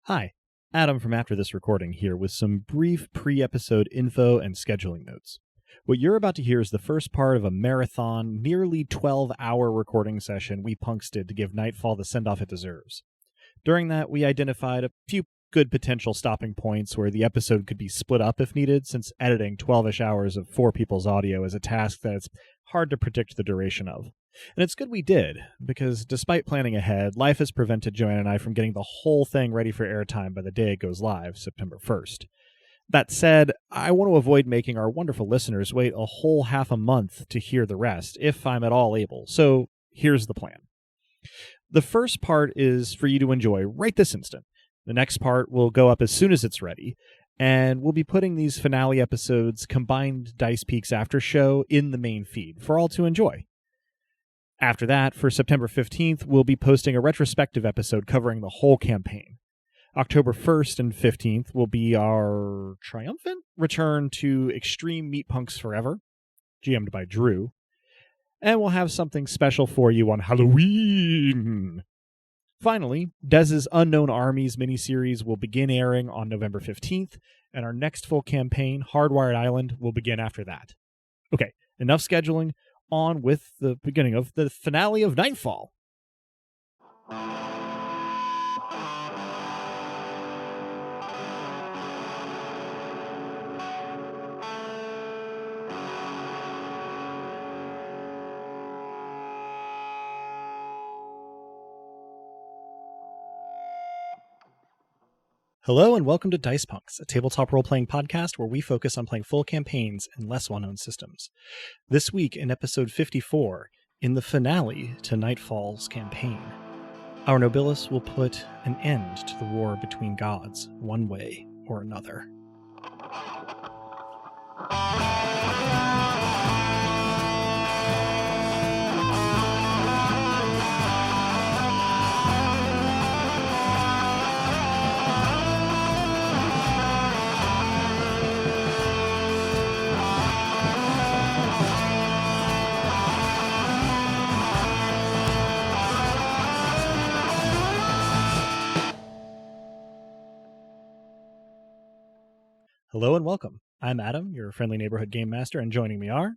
Hi, Adam from After This Recording here with some brief pre-episode info and scheduling notes. What you're about to hear is the first part of a marathon, nearly 12-hour recording session we punks did to give Nightfall the send-off it deserves. During that, we identified a few good potential stopping points where the episode could be split up if needed, since editing 12-ish hours of four people's audio is a task that it's hard to predict the duration of. And it's good we did, because despite planning ahead, life has prevented Joanne and I from getting the whole thing ready for airtime by the day it goes live, September 1st. That said, I want to avoid making our wonderful listeners wait a whole half a month to hear the rest, if I'm at all able. So here's the plan. The first part is for you to enjoy right this instant. The next part will go up as soon as it's ready, and we'll be putting these finale episodes combined Dice Peaks after show in the main feed for all to enjoy. After that, for September 15th, we'll be posting a retrospective episode covering the whole campaign. October 1st and 15th will be our triumphant return to Extreme Meat Punks Forever, GM'd by Drew. And we'll have something special for you on Halloween. Finally, Dez's Unknown Armies miniseries will begin airing on November 15th, and our next full campaign, Hardwired Island, will begin after that. Okay, enough scheduling. On with the beginning of the finale of Nightfall. Hello and welcome to Dice Punks, a tabletop role-playing podcast where we focus on playing full campaigns in less well-known systems. This week in episode 54, in the finale to Nightfall's campaign, our Nobilis will put an end to the war between gods, one way or another. Hello and welcome. I'm Adam, your friendly neighborhood game master, and joining me are...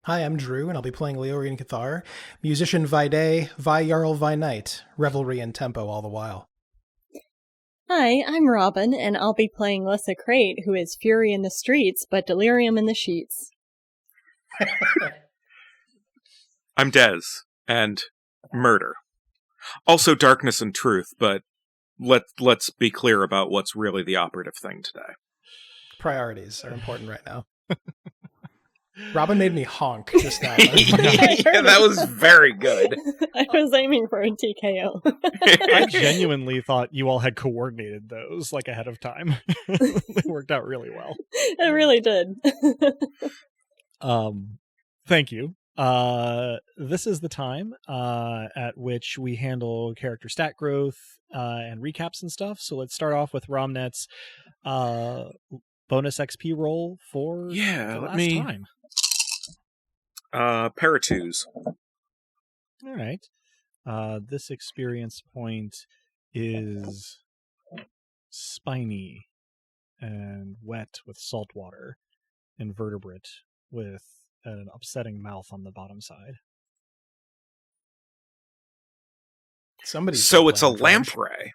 Hi, I'm Drew, and I'll be playing Leorian Cathar, musician vi day, vi jarl vi night, revelry and tempo all the while. Hi, I'm Robin, and I'll be playing Lissa Crate, who is fury in the streets, but delirium in the sheets. I'm Dez, and murder. Also darkness and truth, but let's be clear about what's really the operative thing today. Priorities are important right now. Robin made me honk just now. Yeah, that was very good. I was aiming for a TKO. I genuinely thought you all had coordinated those, like, ahead of time. They worked out really well. It really did. Thank you. This is the time at which we handle character stat growth and recaps and stuff. So let's start off with Romnet's bonus XP roll for the last time. Pair of twos. All right. This experience point is spiny and wet with salt water, invertebrate with an upsetting mouth on the bottom side. So it's a lamprey.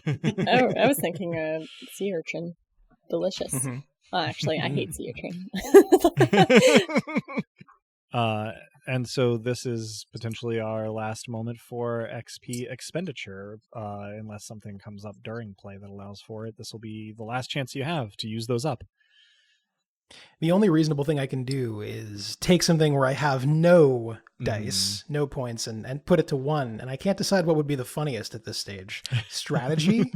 Oh, I was thinking a sea urchin. Delicious. Mm-hmm. Oh, actually, I hate sea urchin. And so this is potentially our last moment for XP expenditure, unless something comes up during play that allows for it. This will be the last chance you have to use those up. The only reasonable thing I can do is take something where I have no dice, no points, and put it to 1. And I can't decide what would be the funniest at this stage. Strategy?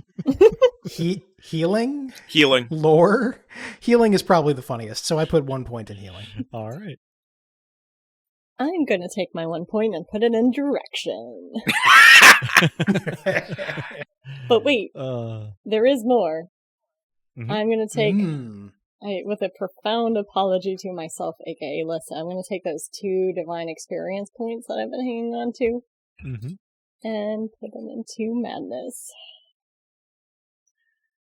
Healing? Healing. Lore? Healing is probably the funniest, so I put 1 point in healing. All right. I'm going to take my 1 point and put it in direction. But wait, there is more. Mm-hmm. I'm going to take... with a profound apology to myself, aka Lissa, I'm going to take those 2 divine experience points that I've been hanging on to and put them into madness.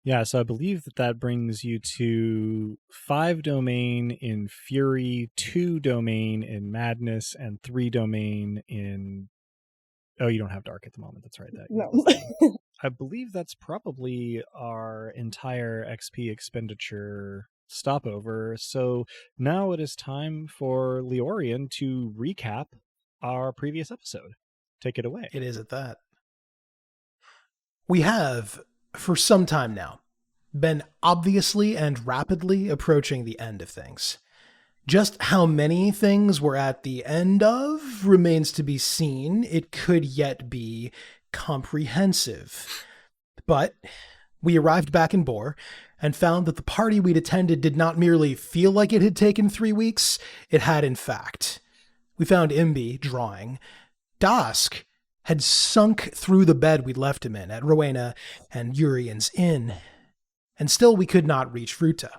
Yeah, so I believe that brings you to 5 domain in Fury, 2 domain in Madness, and 3 domain in... Oh, you don't have Dark at the moment. That's right. No. I believe that's probably our entire XP expenditure stopover. So now it is time for Leorian to recap our previous episode. Take it away. It is at that. We have, for some time now, been obviously and rapidly approaching the end of things. Just how many things we're at the end of remains to be seen. It could yet be comprehensive. But we arrived back in Bor and found that the party we'd attended did not merely feel like it had taken 3 weeks, it had in fact. We found Imbi drawing. Dask had sunk through the bed we'd left him in at Rowena and Urian's inn, and still we could not reach Vruta.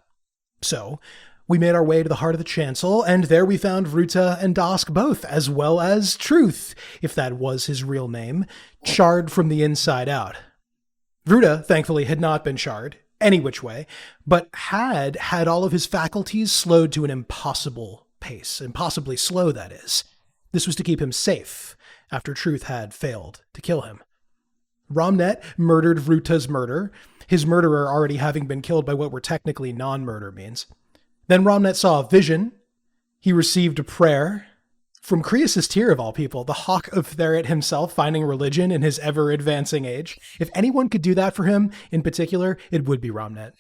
So we made our way to the heart of the chancel, and there we found Vruta and Dask both, as well as Truth, if that was his real name, charred from the inside out. Vruta, thankfully, had not been charred, any which way, but had all of his faculties slowed to an impossible pace, impossibly slow, that is. This was to keep him safe, after Truth had failed to kill him. Romnet murdered Vruta's murder, his murderer already having been killed by what were technically non-murder means. Then Romnet saw a vision. He received a prayer from Creus' Tyr, of all people, the Hawk of Therit himself, finding religion in his ever-advancing age. If anyone could do that for him, in particular, it would be Romnet.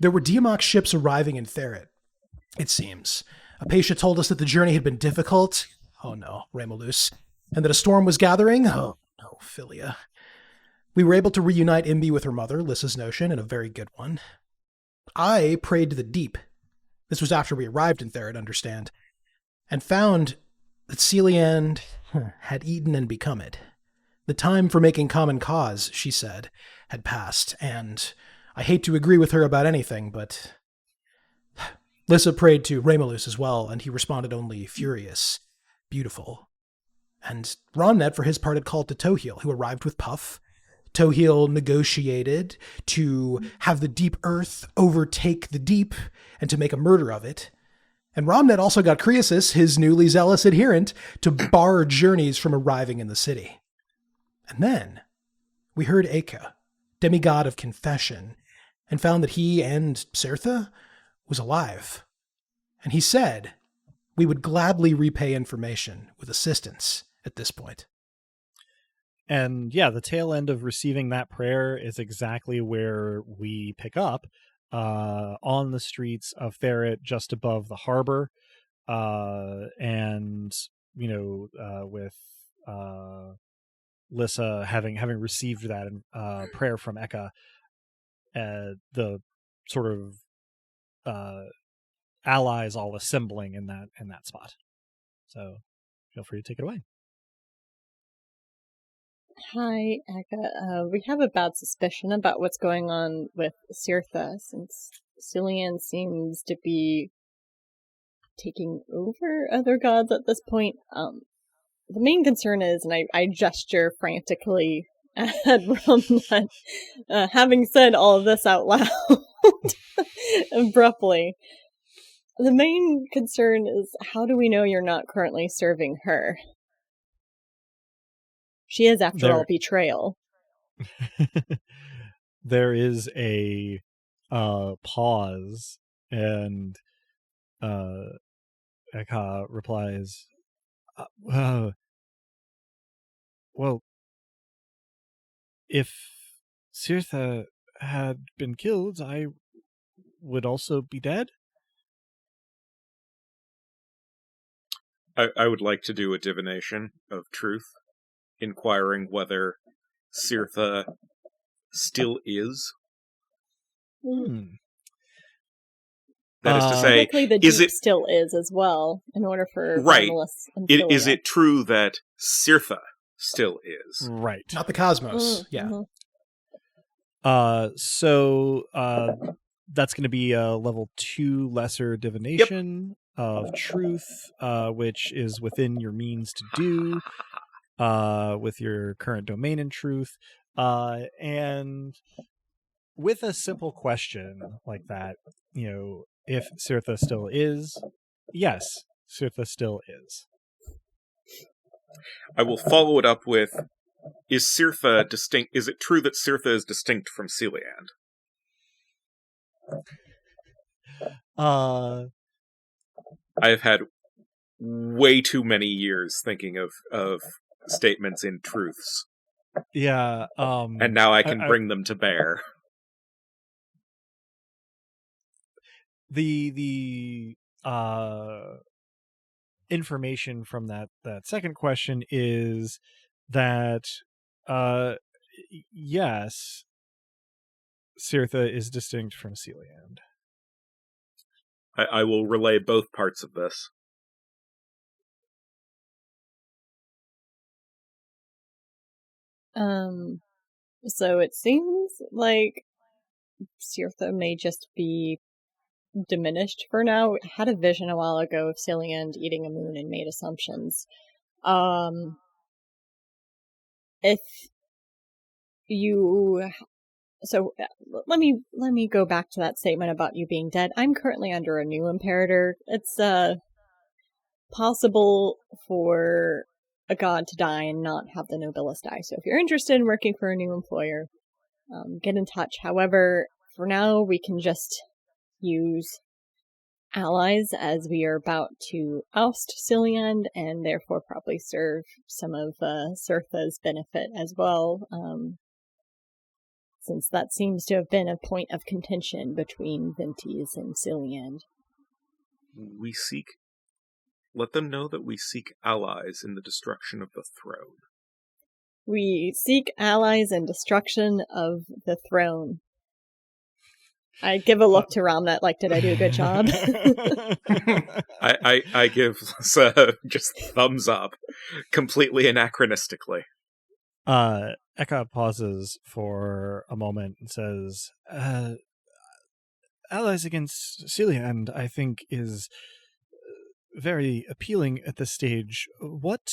There were Diamok ships arriving in Therit, it seems. Apatia told us that the journey had been difficult. Oh no, Remolus. And that a storm was gathering. Oh no, Philia. We were able to reunite Imbi with her mother, Lissa's notion, and a very good one. I prayed to the deep. This was after we arrived in Therit, understand, and found that Celiand had eaten and become it. The time for making common cause, she said, had passed, and I hate to agree with her about anything, but... Lissa prayed to Remolus as well, and he responded only furious, beautiful. And Romnet, for his part, had called to Tohil, who arrived with Puff. Tohil negotiated to have the deep earth overtake the deep and to make a murder of it. And Romnet also got Creus, his newly zealous adherent, to bar journeys from arriving in the city. And then we heard Eka, demigod of confession, and found that he and Sertha was alive. And he said we would gladly repay information with assistance at this point. And yeah, the tail end of receiving that prayer is exactly where we pick up, on the streets of Therit, just above the harbor. And, you know, with Lissa having received that prayer from Eka, the sort of allies all assembling in that spot. So feel free to take it away. Hi, Eka. We have a bad suspicion about what's going on with Sirtha, since Celiand seems to be taking over other gods at this point. The main concern is, and I gesture frantically at Romnet, having said all of this out loud abruptly. The main concern is, how do we know you're not currently serving her? She is, after all, betrayal. There is a pause, and Eka replies, well, if Sirtha had been killed, I would also be dead? I would like to do a divination of truth, inquiring whether Sirtha still is. That is to say, the deep still is as well, in order for right. Is it it true that Sirtha still is? Right. Not the cosmos. Yeah. So that's going to be a level 2 lesser divination of truth, which is within your means to do with your current domain in truth. And with a simple question like that, if Cirtha still is, yes, Cirtha still is. I will follow it up with, is Cirtha distinct? Is it true that Cirtha is distinct from Celiand? I have had way too many years thinking of statements in truths. Yeah. And now I can bring them to bear. The information from that second question is that yes, Cirtha is distinct from Celiand. I will relay both parts of this. So it seems like Cirtha may just be diminished for now. I had a vision a while ago of Celiand eating a moon and made assumptions. If you... So let me go back to that statement about you being dead. I'm currently under a new imperator. It's possible for a god to die and not have the Nobilis die. So if you're interested in working for a new employer, get in touch. However, for now, we can just use allies, as we are about to oust Celiand and therefore probably serve some of Cirtha's benefit as well, since that seems to have been a point of contention between Ventis and Celiand. Let them know that we seek allies in the destruction of the throne. We seek allies in destruction of the throne. I give a look to Ramnet, like, did I do a good job? I give just thumbs up, completely anachronistically. Eka pauses for a moment and says, allies against Celiand, I think, is very appealing at this stage. What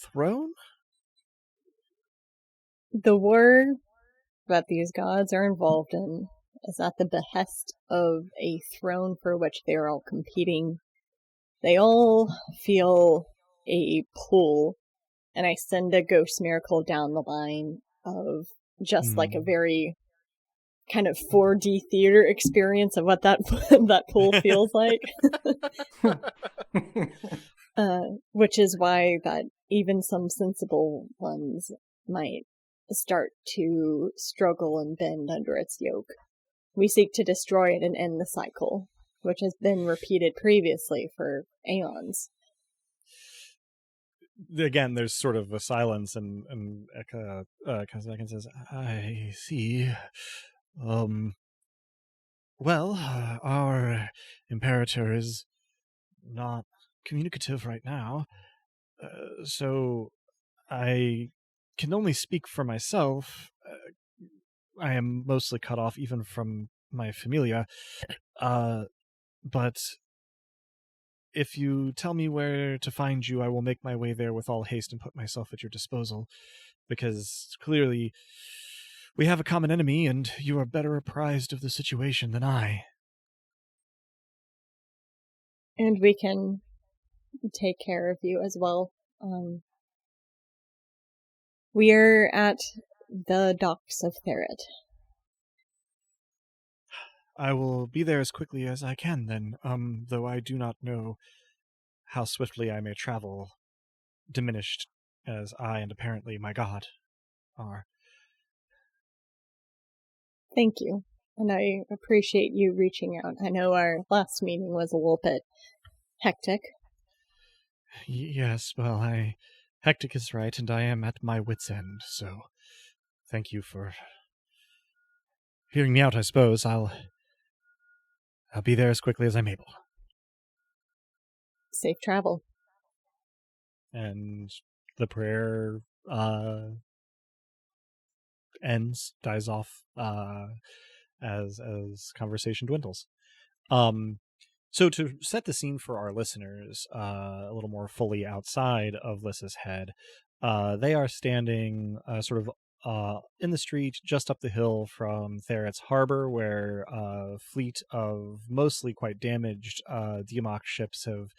throne? The war that these gods are involved in is at the behest of a throne for which they are all competing. They all feel a pull, and I send a ghost miracle down the line of just like a very kind of 4D theater experience of what that pull feels like. Which is why that even some sensible ones might start to struggle and bend under its yoke. We seek to destroy it and end the cycle, which has been repeated previously for aeons. Again, there's sort of a silence, and Eka comes back and says, I see. Well, our Imperator is not communicative right now, so I can only speak for myself. I am mostly cut off even from my familia, but if you tell me where to find you, I will make my way there with all haste and put myself at your disposal, because clearly we have a common enemy, and you are better apprised of the situation than I. And we can take care of you as well. We're at the docks of Therit. I will be there as quickly as I can, then, though I do not know how swiftly I may travel, diminished as I and apparently my god are. Thank you, and I appreciate you reaching out. I know our last meeting was a little bit hectic. Yes, well, hectic is right, and I am at my wit's end, so thank you for hearing me out, I suppose. I'll be there as quickly as I'm able. Safe travel. And the prayer ends, dies off, as conversation dwindles. So to set the scene for our listeners, a little more fully outside of Lyssa's head, they are standing sort of in the street just up the hill from Theret's harbor, where a fleet of mostly quite damaged Diamok ships have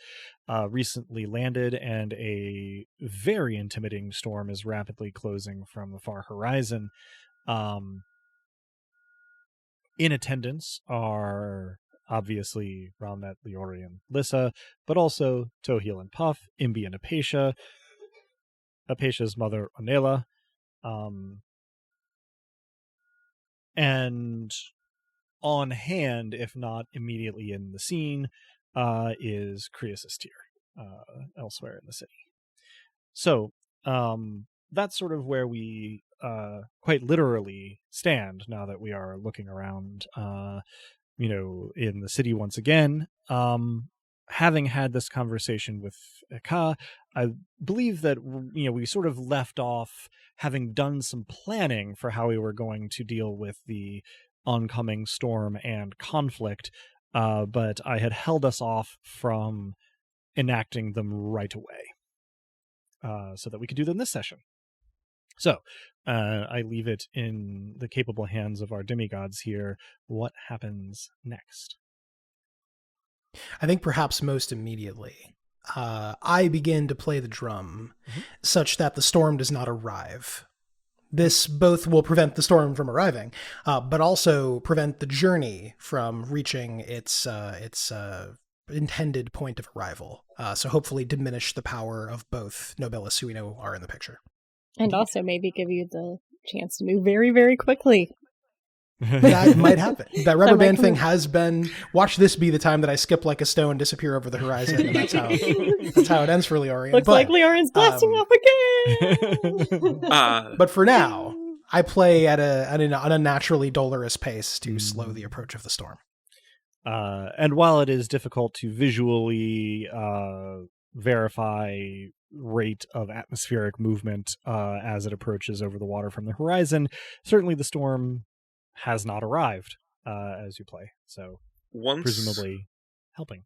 recently landed, and a very intimidating storm is rapidly closing from the far horizon. In attendance are obviously Ramnet, Leori, and Lissa, but also Tohil and Puff, Imbi and Apatia, Apatia's mother, Onela, and on hand, if not immediately in the scene, is Krios' Tyr, elsewhere in the city. So, that's sort of where we quite literally stand now that we are looking around, in the city once again. Having had this conversation with Ka, I believe that, we sort of left off having done some planning for how we were going to deal with the oncoming storm and conflict, but I had held us off from enacting them right away, so that we could do them this session. So, I leave it in the capable hands of our demigods here. What happens next? I think perhaps most immediately, I begin to play the drum such that the storm does not arrive. This both will prevent the storm from arriving, but also prevent the journey from reaching its intended point of arrival. So hopefully diminish the power of both Nobilis, who we know are in the picture. And also maybe give you the chance to move very, very quickly. That might happen. That rubber band thing has been, watch this be the time that I skip like a stone, disappear over the horizon, and that's how it ends for Leorian. Looks like Leorian's blasting off again! But for now, I play at an unnaturally dolorous pace to slow the approach of the storm. And while it is difficult to visually verify rate of atmospheric movement as it approaches over the water from the horizon, certainly the storm has not arrived as you play, so presumably helping.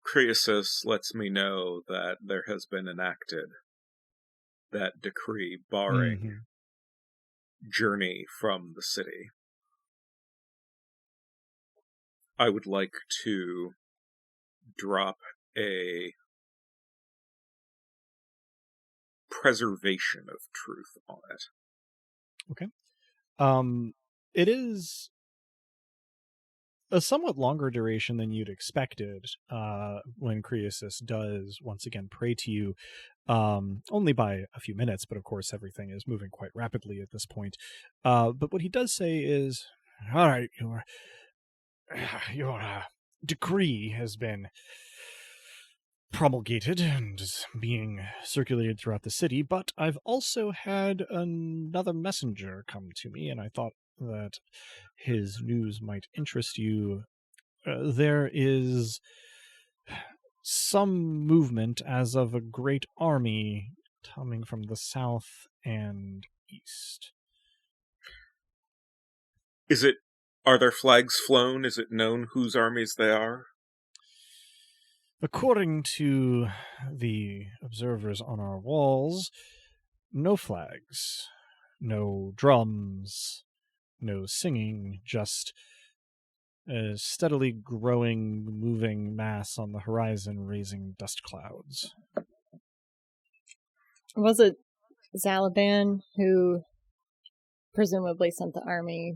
Krios lets me know that there has been enacted that decree barring journey from the city. I would like to drop a preservation of truth on it. Okay. It is a somewhat longer duration than you'd expected when Krios does once again pray to you, only by a few minutes, but of course everything is moving quite rapidly at this point. But what he does say is, all right, your decree has been promulgated and is being circulated throughout the city, but I've also had another messenger come to me, and I thought that his news might interest you. There is some movement as of a great army coming from the south and east. Are their flags flown? Is it known whose armies they are? According to the observers on our walls, no flags, no drums, no singing, just a steadily growing, moving mass on the horizon raising dust clouds. Was it Zalaban who presumably sent the army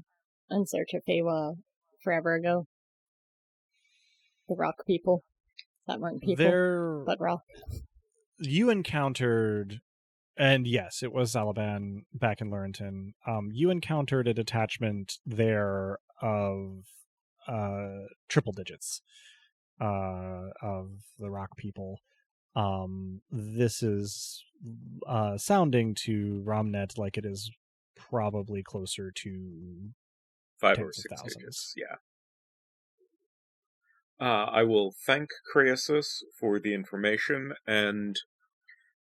in search of Fewa forever ago? The rock people. That weren't people, but rock. You encountered, and yes, it was Zalaban back in Lurenton. You encountered a detachment there of triple digits of the rock people. This is sounding to Ramnet like it is probably closer to 5 or 6 digits. Yeah. I will thank Krios for the information, and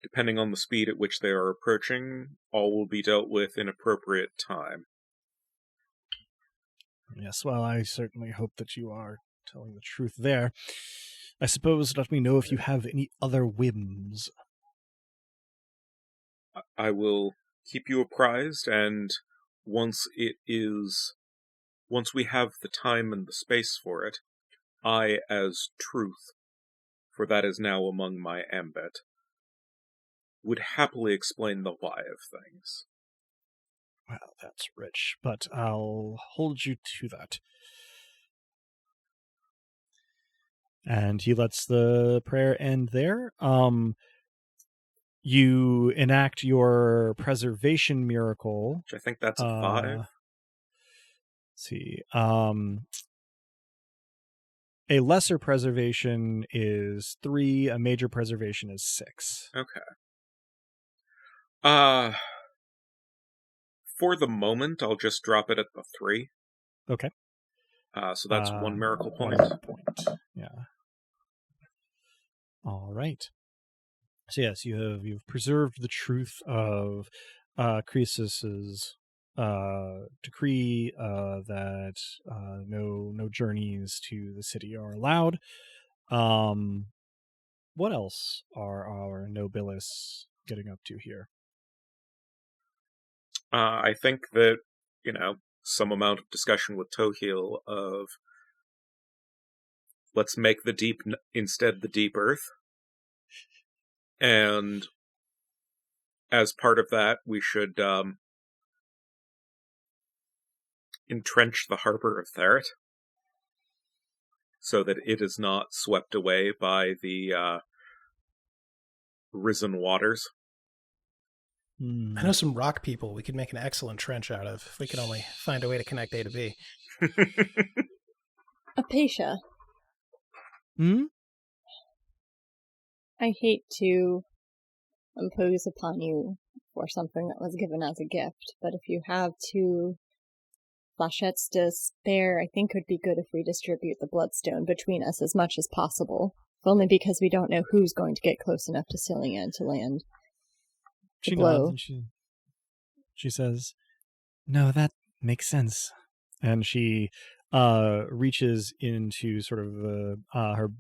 depending on the speed at which they are approaching, all will be dealt with in appropriate time. Yes, well, I certainly hope that you are telling the truth there. I suppose let me know if you have any other whims. I will keep you apprised, and once we have the time and the space for it, I, as Truth, for that is now among my ambit, would happily explain the why of things. Well, that's rich, but I'll hold you to that. And he lets the prayer end there. You enact your preservation miracle. Which I think that's a 5. Let's see. A lesser preservation is 3. A major preservation is 6. Okay. For the moment, I'll just drop it at the 3. Okay. So that's 1 miracle point. Yeah. All right. So yes, you've preserved the truth of Croesus's decree that no journeys to the city are allowed. What else are our Nobilis getting up to here? I think that, some amount of discussion with Tohil of let's make the deep instead the deep earth. And as part of that, we should entrench the harbor of Therit so that it is not swept away by the risen waters. I know some rock people we could make an excellent trench out of if we could only find a way to connect A to B. Apatia. Hmm? I hate to impose upon you for something that was given as a gift, but if you have 2 flechettes to spare, I think it would be good if we distribute the bloodstone between us as much as possible. Only because we don't know who's going to get close enough to Cillian to land. She nods and she says, "No, that makes sense." And she reaches into sort of her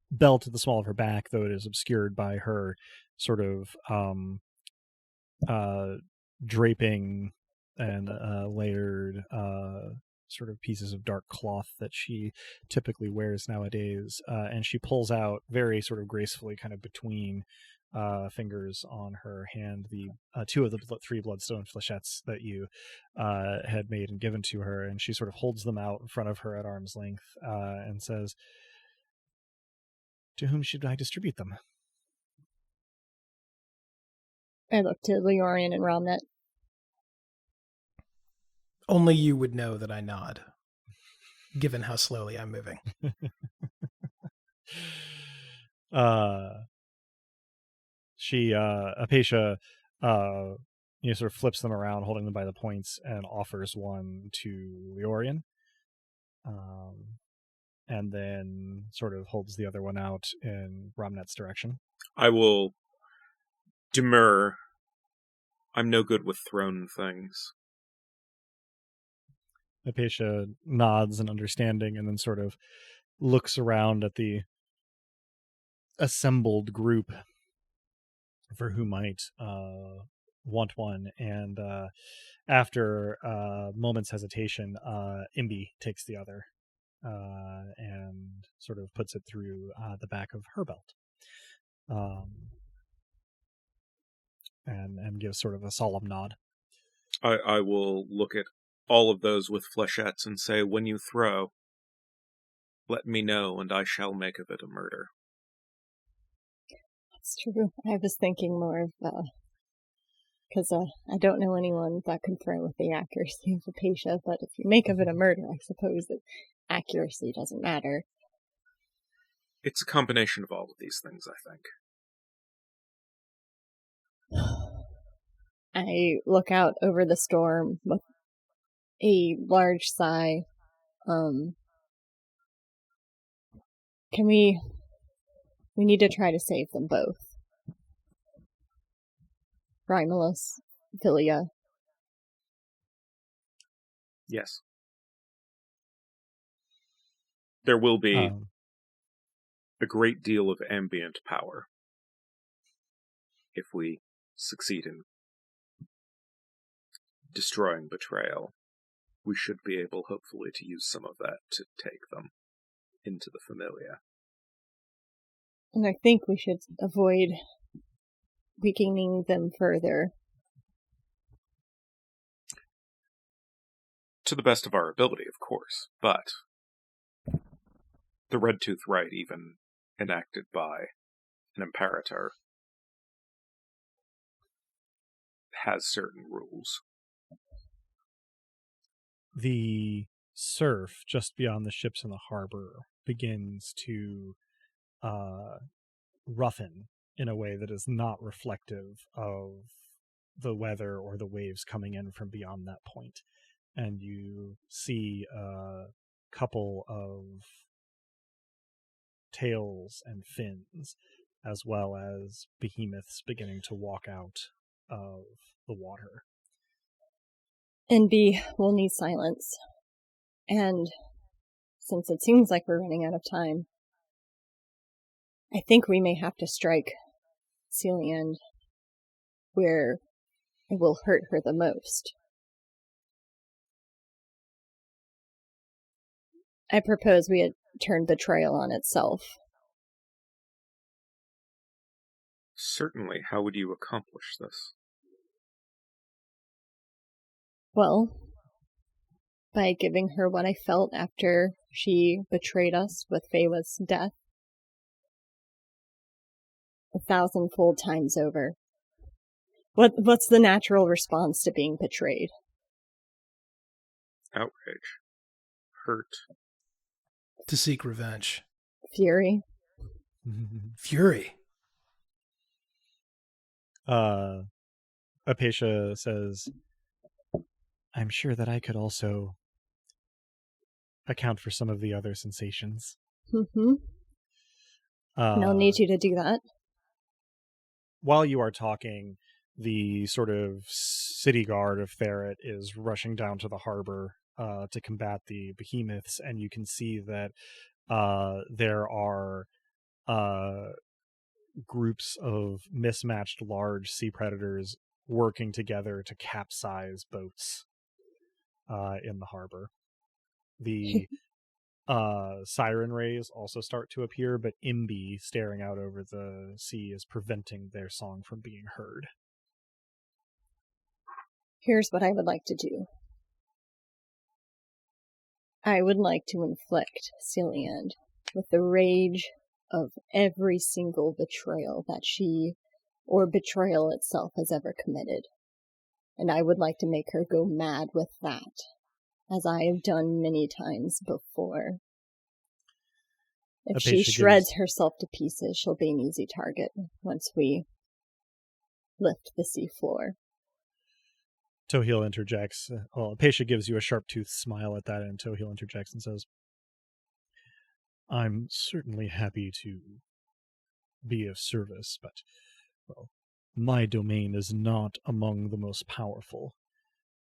belt at the small of her back, though it is obscured by her sort of draping and layered sort of pieces of dark cloth that she typically wears nowadays, and she pulls out very sort of gracefully, kind of between fingers on her hand, the 2 of the 3 bloodstone flechettes that you had made and given to her, and she sort of holds them out in front of her at arm's length and says, "To whom should I distribute them?" I look to Leorian and Romnet. Only you would know that I nod, given how slowly I'm moving. Apatia, sort of flips them around, holding them by the points, and offers one to Leorian. And then sort of holds the other one out in Romnet's direction. I will demur. I'm no good with thrown things. Apatia nods in understanding and then sort of looks around at the assembled group for who might want one, and after a moment's hesitation, Imbi takes the other and sort of puts it through the back of her belt, and gives sort of a solemn nod. I will look at all of those with flechettes and say, when you throw, let me know, and I shall make of it a murder. That's true. I was thinking more of, because I don't know anyone that can throw with the accuracy of Apatia, but if you make of it a murder, I suppose that accuracy doesn't matter. It's a combination of all of these things, I think. I look out over the storm with a large sigh. We need to try to save them both. Romulus, Philia. Yes. There will be a great deal of ambient power if we succeed in destroying betrayal, we should be able, hopefully, to use some of that to take them into the Familia. And I think we should avoid weakening them further. To the best of our ability, of course, but the Red Tooth Rite, even enacted by an imperator, has certain rules. The surf just beyond the ships in the harbor begins to roughen in a way that is not reflective of the weather or the waves coming in from beyond that point. And you see a couple of tails and fins, as well as behemoths beginning to walk out of the water. NB will need silence. And since it seems like we're running out of time, I think we may have to strike Celiand where it will hurt her the most. I propose we had turned the trail on itself. Certainly. How would you accomplish this? Well, by giving her what I felt after she betrayed us with Feywa's death. 1,000-fold times over. What's the natural response to being betrayed? Outrage. Hurt. To seek revenge. Fury. Fury. Apatia says, I'm sure that I could also account for some of the other sensations. Mm-hmm. And I'll need you to do that. While you are talking, the sort of city guard of Ferret is rushing down to the harbor to combat the behemoths, and you can see that there are groups of mismatched large sea predators working together to capsize boats in the harbor. The siren rays also start to appear, but Imbi staring out over the sea is preventing their song from being heard. Here's what I would like to do. I would like to inflict Celiand with the rage of every single betrayal that she, or betrayal itself, has ever committed. And I would like to make her go mad with that, as I have done many times before. If she shreds herself to pieces, she'll be an easy target once we lift the seafloor. Tohil interjects. Apatia gives you a sharp-toothed smile at that, and Tohil interjects and says, I'm certainly happy to be of service, but, well, my domain is not among the most powerful.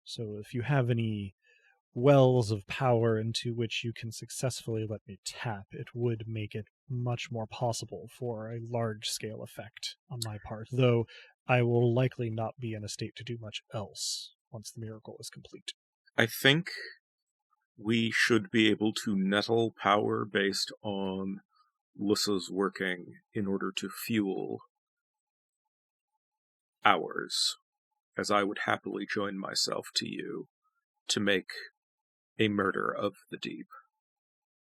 So if you have any wells of power into which you can successfully let me tap, it would make it much more possible for a large-scale effect on my part, though I will likely not be in a state to do much else once the miracle is complete. I think we should be able to nettle power based on Lyssa's working in order to fuel ours, as I would happily join myself to you to make a murder of the deep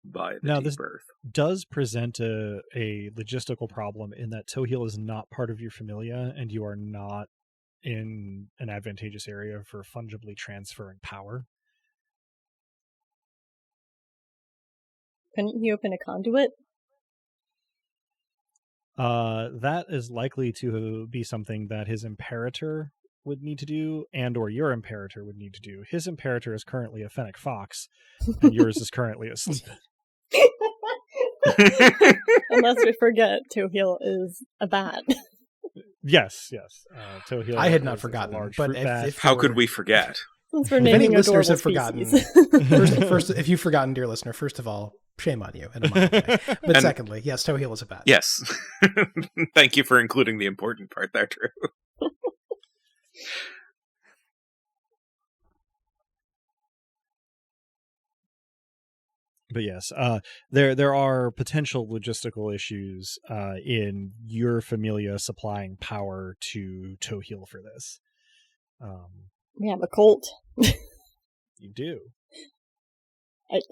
by the now, deep this earth. Does present a logistical problem in that Tohil is not part of your familia, and you are not in an advantageous area for fungibly transferring power. Couldn't you open a conduit? That is likely to be something that his imperator would need to do, and or your imperator would need to do. His imperator is currently a fennec fox, and yours is currently asleep. Unless we forget, Tohil is a bat. Yes. Tohil. I had not forgotten, but if how could we forget? Since we're naming any listeners have species. forgotten, first, if you've forgotten, dear listener, first of all, shame on you in a mild way. But secondly, yes, Tohil is a bat. Yes. Thank you for including the important part there, Drew. But yes, there are potential logistical issues in your Familia supplying power to Tohil for this. We have a cult. You do.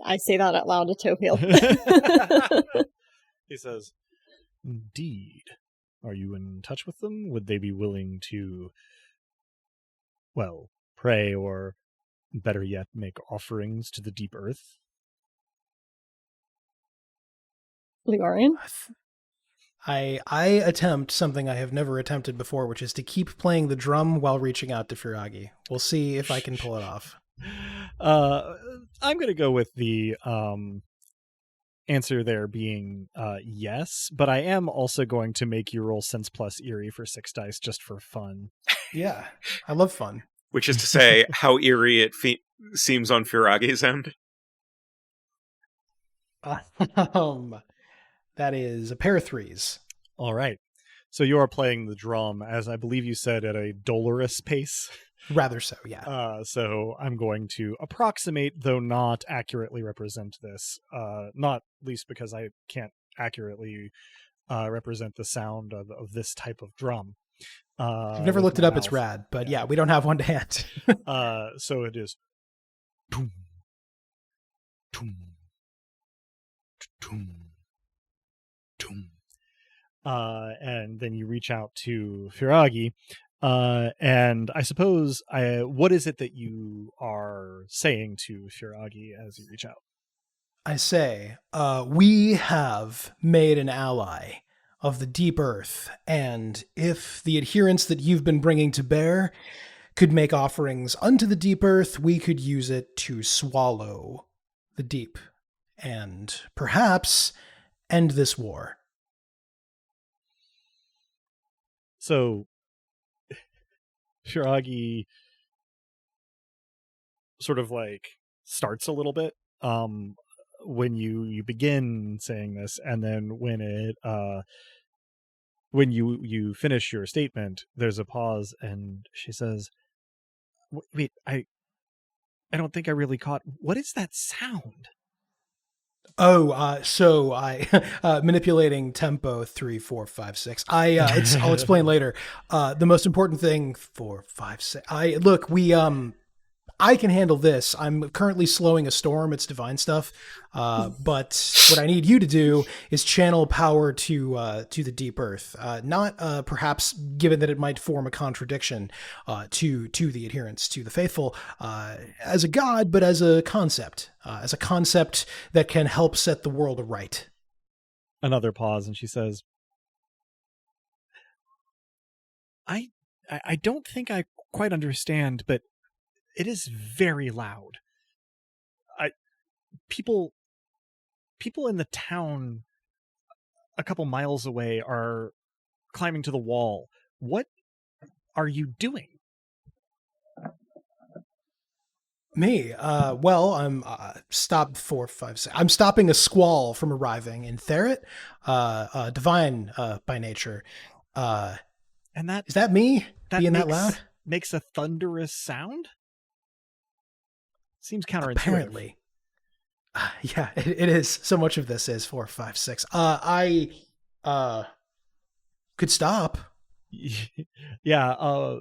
I say that out loud to Tohil. He says, "Indeed. Are you in touch with them? Would they be willing to, well, pray or, better yet, make offerings to the deep earth?" Leorian? I attempt something I have never attempted before, which is to keep playing the drum while reaching out to Firagi. We'll see if I can pull it off. I'm going to go with the answer there being yes, but I am also going to make you roll Sense plus Eerie for 6 dice just for fun. Yeah, I love fun. Which is to say, how eerie it seems on Firagi's end. That is a pair of 3s. All right. So you are playing the drum, as I believe you said, at a dolorous pace. Rather so, yeah. So I'm going to approximate, though not accurately represent this. Not least because I can't accurately represent the sound of this type of drum. I've never looked it up. Mouth. It's rad, but yeah, we don't have one to hand. So it is. Toom, toom, toom. And then you reach out to Firagi, and I suppose what is it that you are saying to Firagi as you reach out? I say, we have made an ally of the deep earth, and if the adherents that you've been bringing to bear could make offerings unto the deep earth, we could use it to swallow the deep, and perhaps end this war. So, Shiragi sort of like starts a little bit when you begin saying this, and then when you finish your statement, there's a pause, and she says, "Wait, I don't think I really caught. What is that sound?" So I manipulating tempo 3, 4, 5, 6. I'll explain later. The most important thing 4, 5, 6. I can handle this. I'm currently slowing a storm. It's divine stuff. But what I need you to do is channel power to the deep earth. Not perhaps, given that it might form a contradiction to the adherents, to the faithful, as a god, but as a concept that can help set the world aright. Another pause, and she says, I don't think I quite understand, but it is very loud. People in the town a couple miles away are climbing to the wall. What are you doing? Me? Well, I'm stop 4, 5, 6. I'm stopping a squall from arriving in Therit, divine by nature. And that is that me being that loud? Makes a thunderous sound? Seems counterintuitive. Apparently. Yeah, it is. So much of this is 4, 5, 6. I could stop. Yeah.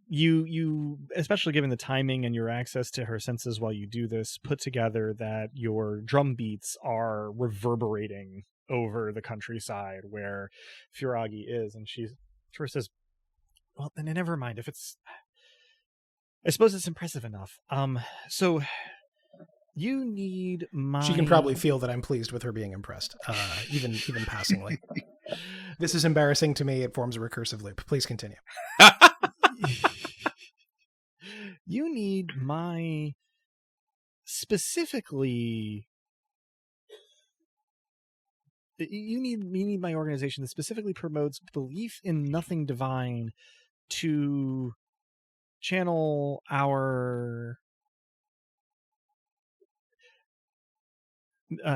You, especially given the timing and your access to her senses while you do this, put together that your drum beats are reverberating over the countryside where Firagi is. And she sort of says, well, then never mind. If it's, I suppose it's impressive enough. So you need my... She can probably feel that I'm pleased with her being impressed, even passingly. This is embarrassing to me. It forms a recursive loop. Please continue. You need my... Specifically... You need my organization that specifically promotes belief in nothing divine to channel our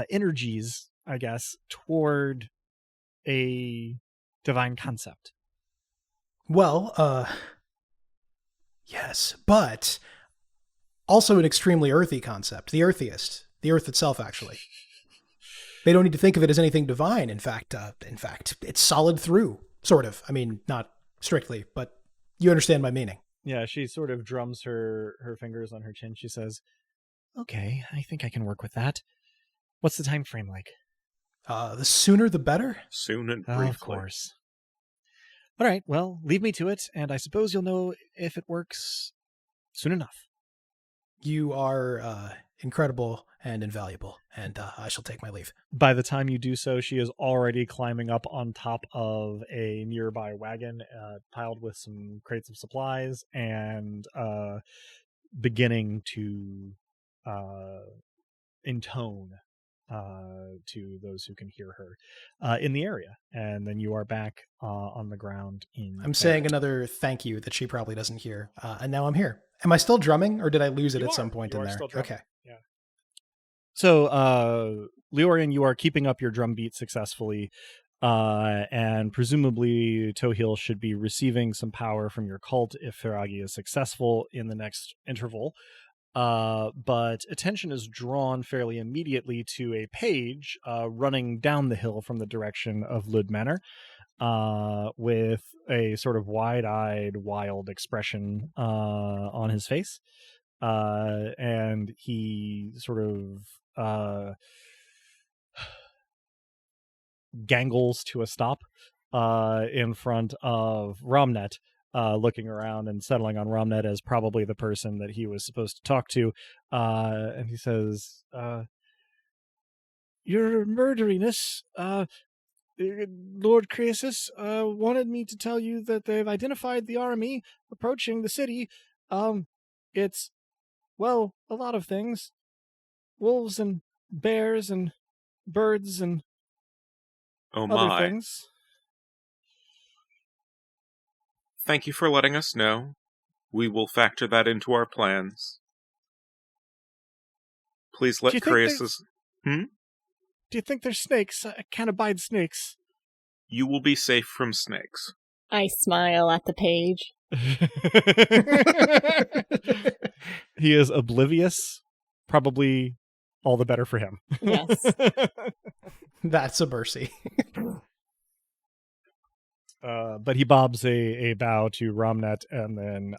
energies, I guess, toward a divine concept. Well, yes, but also an extremely earthy concept. The earthiest The earth itself, actually. They don't need to think of it as anything divine. In fact, it's solid through, sort of. I mean, not strictly, but you understand my meaning. Yeah, she sort of drums her fingers on her chin. She says, "Okay, I think I can work with that. What's the time frame like?" The sooner the better. Soon and briefly. Of course. All right, well, leave me to it, and I suppose you'll know if it works soon enough. You are incredible and invaluable, and I shall take my leave. By the time you do so, she is already climbing up on top of a nearby wagon piled with some crates of supplies and beginning to intone to those who can hear her in the area. And then you are back on the ground. I'm saying another thank you that she probably doesn't hear. And now I'm here. Am I still drumming, or did I lose it at some point in there? Okay. Yeah. So, Leorian, you are keeping up your drum beat successfully, and presumably Tohil should be receiving some power from your cult if Feragi is successful in the next interval. But attention is drawn fairly immediately to a page running down the hill from the direction of Lud Manor, with a sort of wide-eyed, wild expression on his face. And he sort of gangles to a stop in front of Romnet, looking around and settling on Romnet as probably the person that he was supposed to talk to. And he says, "Your murderiness, Lord Croesus, wanted me to tell you that they've identified the army approaching the city. It's, well, a lot of things. Wolves and bears and birds and other things." Thank you for letting us know. We will factor that into our plans. Please let Croesus... Do you think there's snakes? I can't abide snakes. You will be safe from snakes. I smile at the page. He is oblivious. Probably all the better for him. Yes. That's a mercy. But he bobs a bow to Romnet and then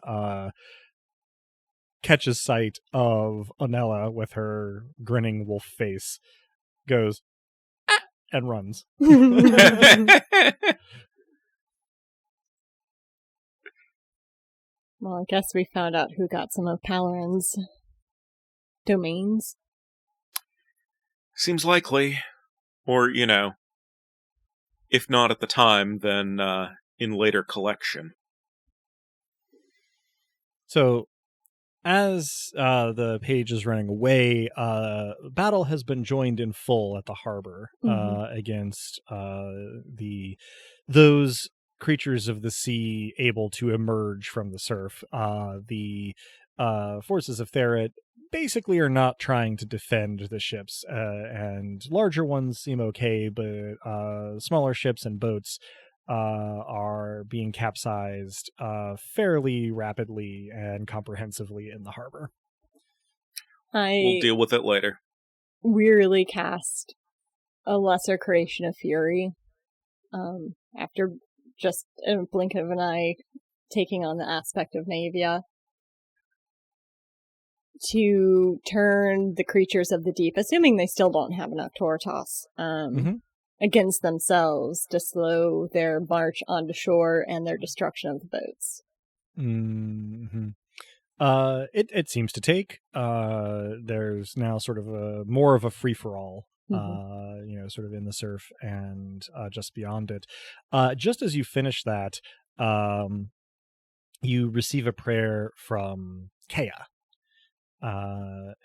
catches sight of Onella with her grinning wolf face, goes, "Ah!" and runs. Well, I guess we found out who got some of Palarin's domains. Seems likely. Or, if not at the time, then in later collection. So, as the page is running away, battle has been joined in full at the harbor against those creatures of the sea able to emerge from the surf. The forces of Therit basically are not trying to defend the ships, and larger ones seem okay, but smaller ships and boats are being capsized fairly rapidly and comprehensively in the harbor. We'll deal with it later. Wearily cast a lesser creation of fury after just a blink of an eye taking on the aspect of Navia, to turn the creatures of the deep, assuming they still don't have enough Tortos, against themselves to slow their march onto shore and their destruction of the boats. It seems to take. There's now sort of more of a free-for-all, sort of in the surf and just beyond it. Just as you finish that, you receive a prayer from Kea,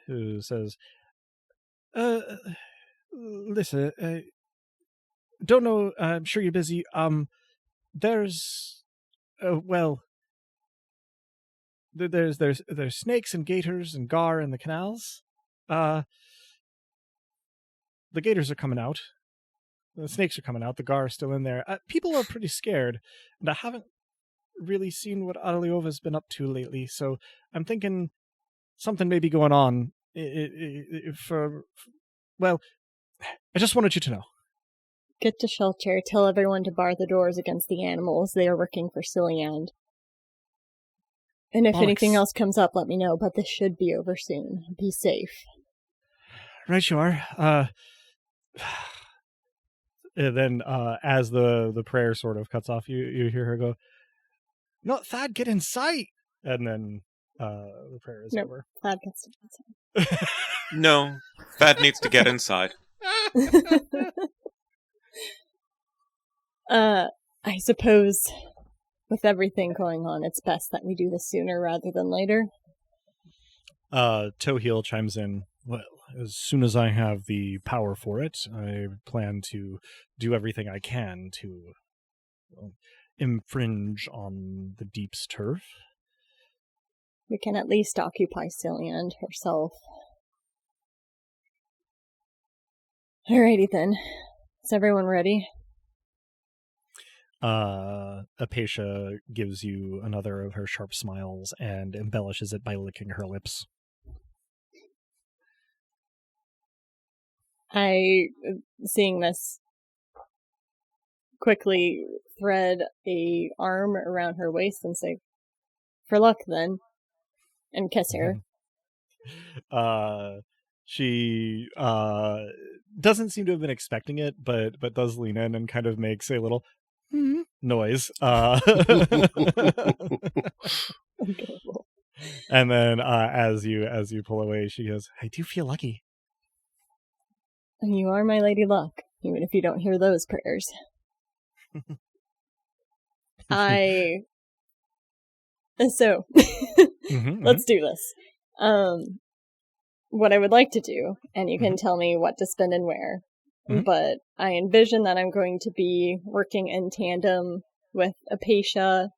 who says, "Listen, don't know, I'm sure you're busy. There's snakes and gators and gar in the canals. The gators are coming out. The snakes are coming out. The gar are still in there. People are pretty scared, and I haven't really seen what Arliova's been up to lately, so I'm thinking something may be going on Well, I just wanted you to know. Get to shelter. Tell everyone to bar the doors against the animals. They are working for Cilliand. And if anything else comes up, let me know, but this should be over soon. Be safe. Right you are. And then as the prayer sort of cuts off, you hear her go, "No, Thad, get in sight!" And then the prayer is over. Thad gets to get inside. No, Thad needs to get inside. I suppose with everything going on, it's best that we do this sooner rather than later. Toheel chimes in, "Well, as soon as I have the power for it, I plan to do everything I can to infringe on the Deep's turf." We can at least occupy Cilliand herself. Alrighty then. Is everyone ready? Apatia gives you another of her sharp smiles and embellishes it by licking her lips. Seeing this, quickly thread a arm around her waist and say, "For luck, then," and kiss her. She doesn't seem to have been expecting it, but does lean in and kind of makes a little noise. And then as you pull away, she goes, "I do feel lucky." You are my lady luck, even if you don't hear those prayers. So, let's do this. What I would like to do, and you can tell me what to spend and where, but I envision that I'm going to be working in tandem with Apatia,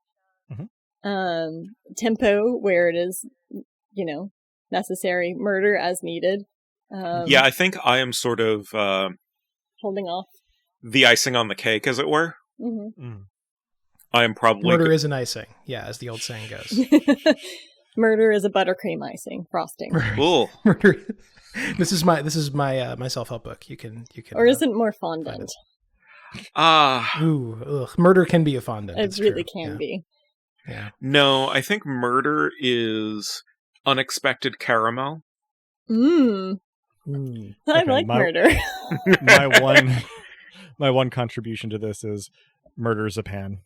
tempo, where it is, necessary, murder as needed. Yeah, I think I am sort of holding off. The icing on the cake, as it were. I am probably... Murder is an icing, yeah, as the old saying goes. Murder is a buttercream icing frosting. Cool. Murder. This is my my self-help book. You can. Or isn't more fondant? Murder can be a fondant. It really can be. Yeah. No, I think murder is unexpected caramel. I like murder. My one contribution to this is murder's a pan.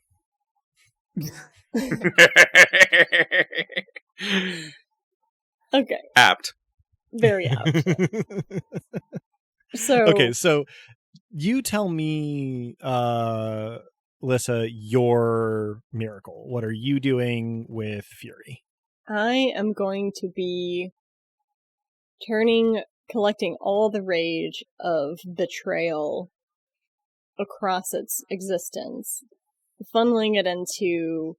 Okay. Apt. Very apt. So you tell me, Lissa, your miracle. What are you doing with Fury? I am going to be collecting all the rage of betrayal across its existence, funneling it into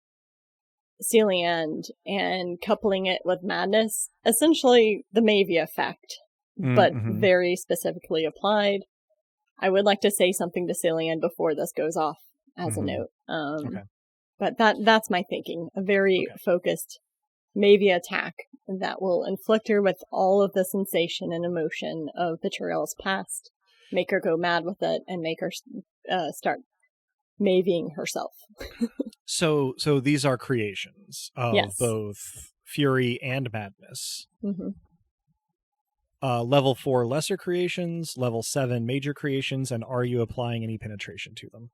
Cilliand and coupling it with madness. Essentially the Mavia effect, but very specifically applied. I would like to say something to Cilliand before this goes off as a note. But that's my thinking. A very focused Mavia attack that will inflict her with all of the sensation and emotion of betrayal's past, make her go mad with it, and make her start Mavying herself. So these are creations of both Fury and Madness. Level 4 lesser creations, level 7 major creations, and are you applying any penetration to them?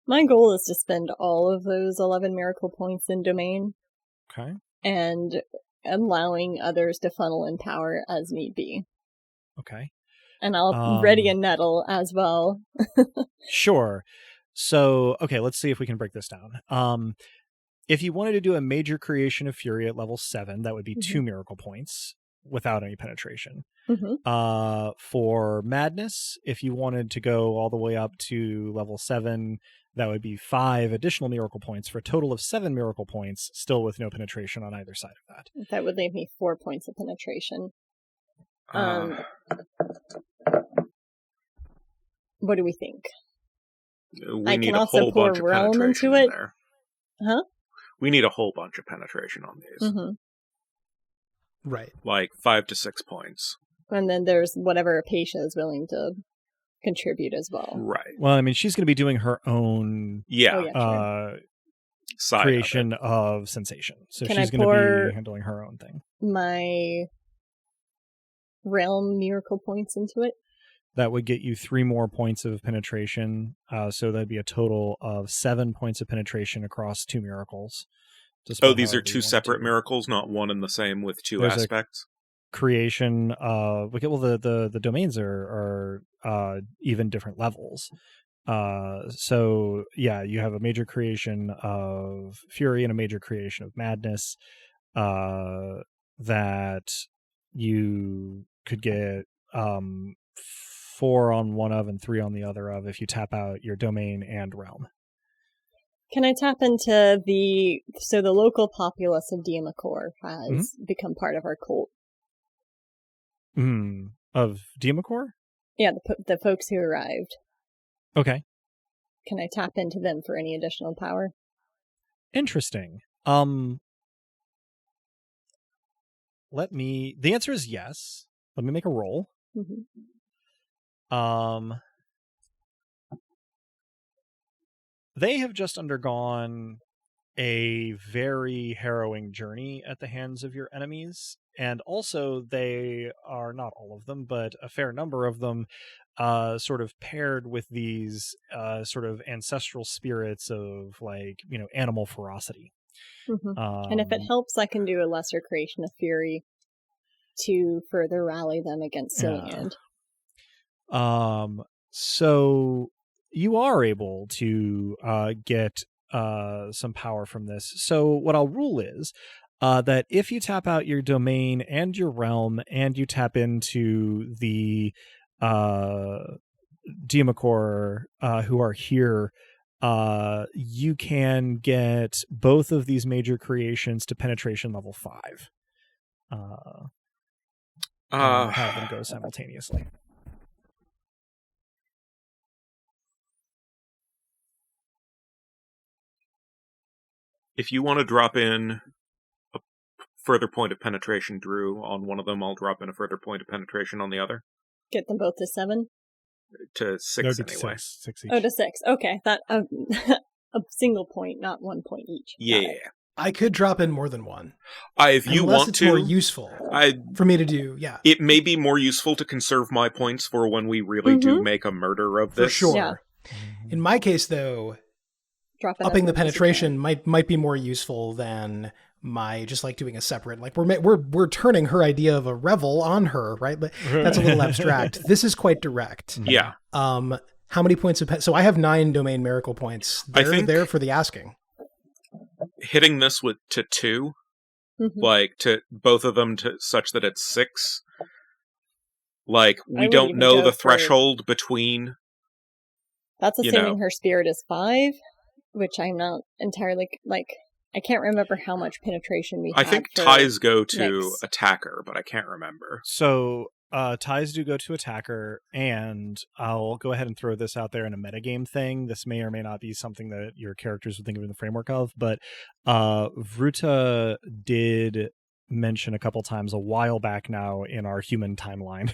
My goal is to spend all of those 11 miracle points in domain. Okay. And allowing others to funnel in power as need be. Okay. And I'll ready a nettle as well. Sure. So, okay, let's see if we can break this down. If you wanted to do a major creation of Fury at level 7, that would be 2 miracle points without any penetration. For Madness, if you wanted to go all the way up to level 7, that would be 5 additional miracle points for a total of 7 miracle points, still with no penetration on either side of that. That would leave me 4 points of penetration. What do we think? I can also pour realm into it. Huh? We need a whole bunch of penetration on these. Right. Like 5 to 6 points. And then there's whatever Apatia is willing to contribute as well. Right. Well, I mean, she's going to be doing her own creation of sensation. So she's going to be handling her own thing. My realm miracle points into it. That would get you 3 more points of penetration. So that'd be a total of 7 points of penetration across 2 miracles. These are 2 separate miracles, not one and the same with 2 aspects? Creation of... the domains are even different levels. So, yeah, you have a major creation of fury and a major creation of madness that you could get 4 on one of and 3 on the other of if you tap out your domain and realm. Can I tap into the local populace of Diamacor has become part of our cult? Of Diamacor? Yeah, the folks who arrived. Okay. Can I tap into them for any additional power? Interesting. The answer is yes. Let me make a roll. They have just undergone a very harrowing journey at the hands of your enemies, and also they are, not all of them, but a fair number of them, sort of paired with these sort of ancestral spirits of, like, animal ferocity. And if it helps, I can do a lesser creation of fury to further rally them against Cillian. So you are able to get some power from this. So what I'll rule is that if you tap out your domain and your realm and you tap into the Diamacor who are here, you can get both of these major creations to penetration level 5. And have them go simultaneously. If you want to drop in a further point of penetration, Drew, on one of them, I'll drop in a further point of penetration on the other. Get them both to 7? To 6 anyway. 6 each. Oh, to 6. Okay, that a single point, not 1 point each. Yeah. I could drop in more than one. If you want it's to, more useful for me to do. Yeah, it may be more useful to conserve my points for when we really do make a murder of this. For sure. Yeah. In my case, though, upping the penetration might be more useful than my just like doing a separate. Like we're turning her idea of a revel on her, right? But that's a little abstract. This is quite direct. Yeah. How many points of so I have 9 domain miracle points. They're there for the asking. Hitting this to 2, like to both of them to such that it's 6. Like we don't know the threshold between. That's assuming her spirit is 5, which I'm not entirely like. I can't remember how much penetration we have. I think ties go to attacker, but I can't remember. So ties do go to attacker, and I'll go ahead and throw this out there in a metagame thing. This may or may not be something that your characters would think of in the framework of, but Vruta did mention a couple times a while back now in our human timeline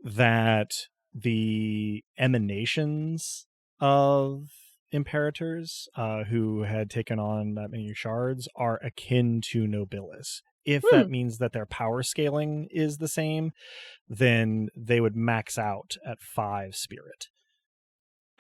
that the emanations of imperators who had taken on that many shards are akin to Nobilis. If that means that their power scaling is the same, then they would max out at 5 spirit.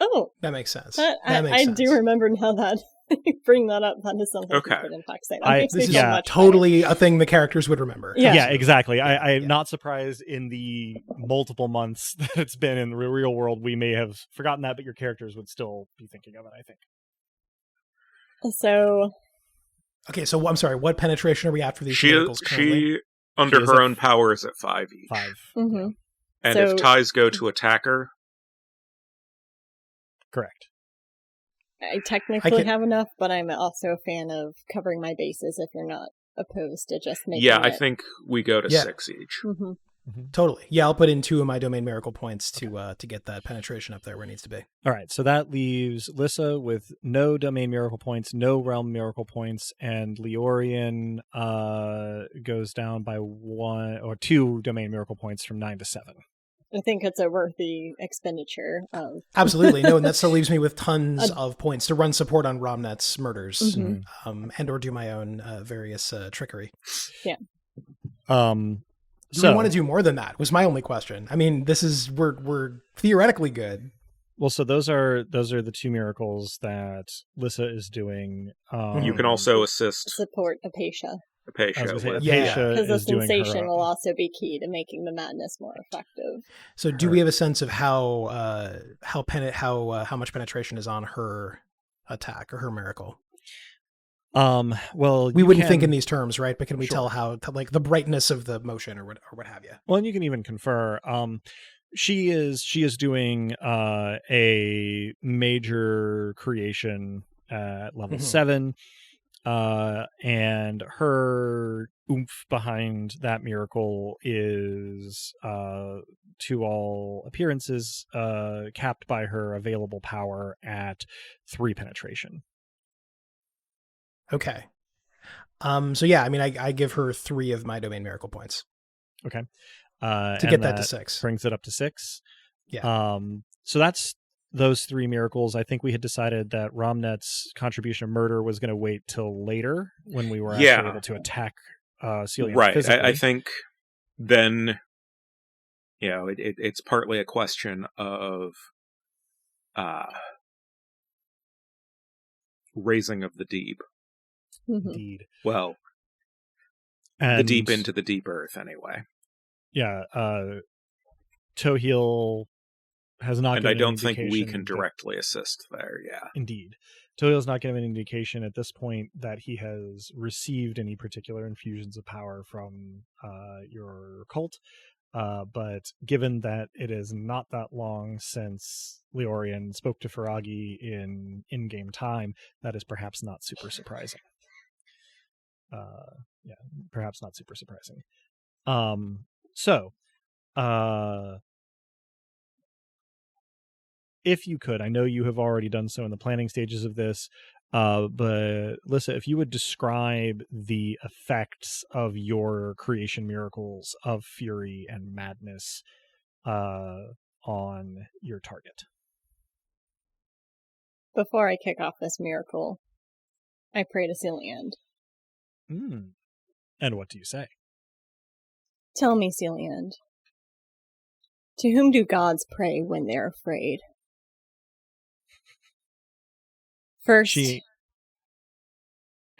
Oh, that makes sense. I do remember now that you bring that up. That is something okay. in fact say. This is totally a thing the characters would remember. Yeah, exactly. I'm not surprised in the multiple months that it's been in the real world, we may have forgotten that, but your characters would still be thinking of it, I think. So... Okay, so I'm sorry, what penetration are we at for these miracles currently? She, under her own power, is at 5 each. 5. Mm-hmm. And if ties go to attacker... Correct. I technically have enough, but I'm also a fan of covering my bases if you're not opposed to just making I think we go to 6 each. Mm-hmm. Totally. Yeah, I'll put in 2 of my domain miracle points to get that penetration up there where it needs to be. All right, so that leaves Lissa with no domain miracle points, no realm miracle points, and Leorian goes down by 1 or 2 domain miracle points from 9 to 7. I think it's a worthy expenditure of... Absolutely. No, and that still leaves me with tons of points to run support on Romnet's murders and or do my own various trickery. Yeah. Do we want to do more than that? Was my only question. I mean, we're theoretically good. Well, so those are the 2 miracles that Lissa is doing. You can also support Apatia. Because the sensation will also be key to making the madness more effective. So, do we have a sense of how much penetration is on her attack or her miracle? Well, we wouldn't think in these terms, right? But can we tell how, like, the brightness of the motion or what have you? Well, and you can even confer. She is doing a major creation at level 7, and her oomph behind that miracle is, to all appearances, capped by her available power at 3 penetration. Okay. So yeah, I mean, I give her 3 of my domain miracle points. Okay. To get that to 6. Brings it up to 6. Yeah. So that's those 3 miracles. I think we had decided that Romnet's contribution of murder was going to wait till later when we were actually able to attack Celia. Right. Physically. I think then, it's partly a question of raising of the deep. Indeed. Well, the deep into the deep earth, anyway. Yeah. Tohil has not. And given I don't an think we can directly assist there. Yeah. Indeed. Tohil's not given an indication at this point that he has received any particular infusions of power from your cult. But given that it is not that long since Leorian spoke to Faragi in-game time, that is perhaps not super surprising. Perhaps not super surprising. If you could, I know you have already done so in the planning stages of this, but Lissa, if you would describe the effects of your creation miracles of fury and madness on your target. Before I kick off this miracle, I pray to Celiand. And what do you say? Tell me, Celiand, to whom do gods pray when they're afraid? First,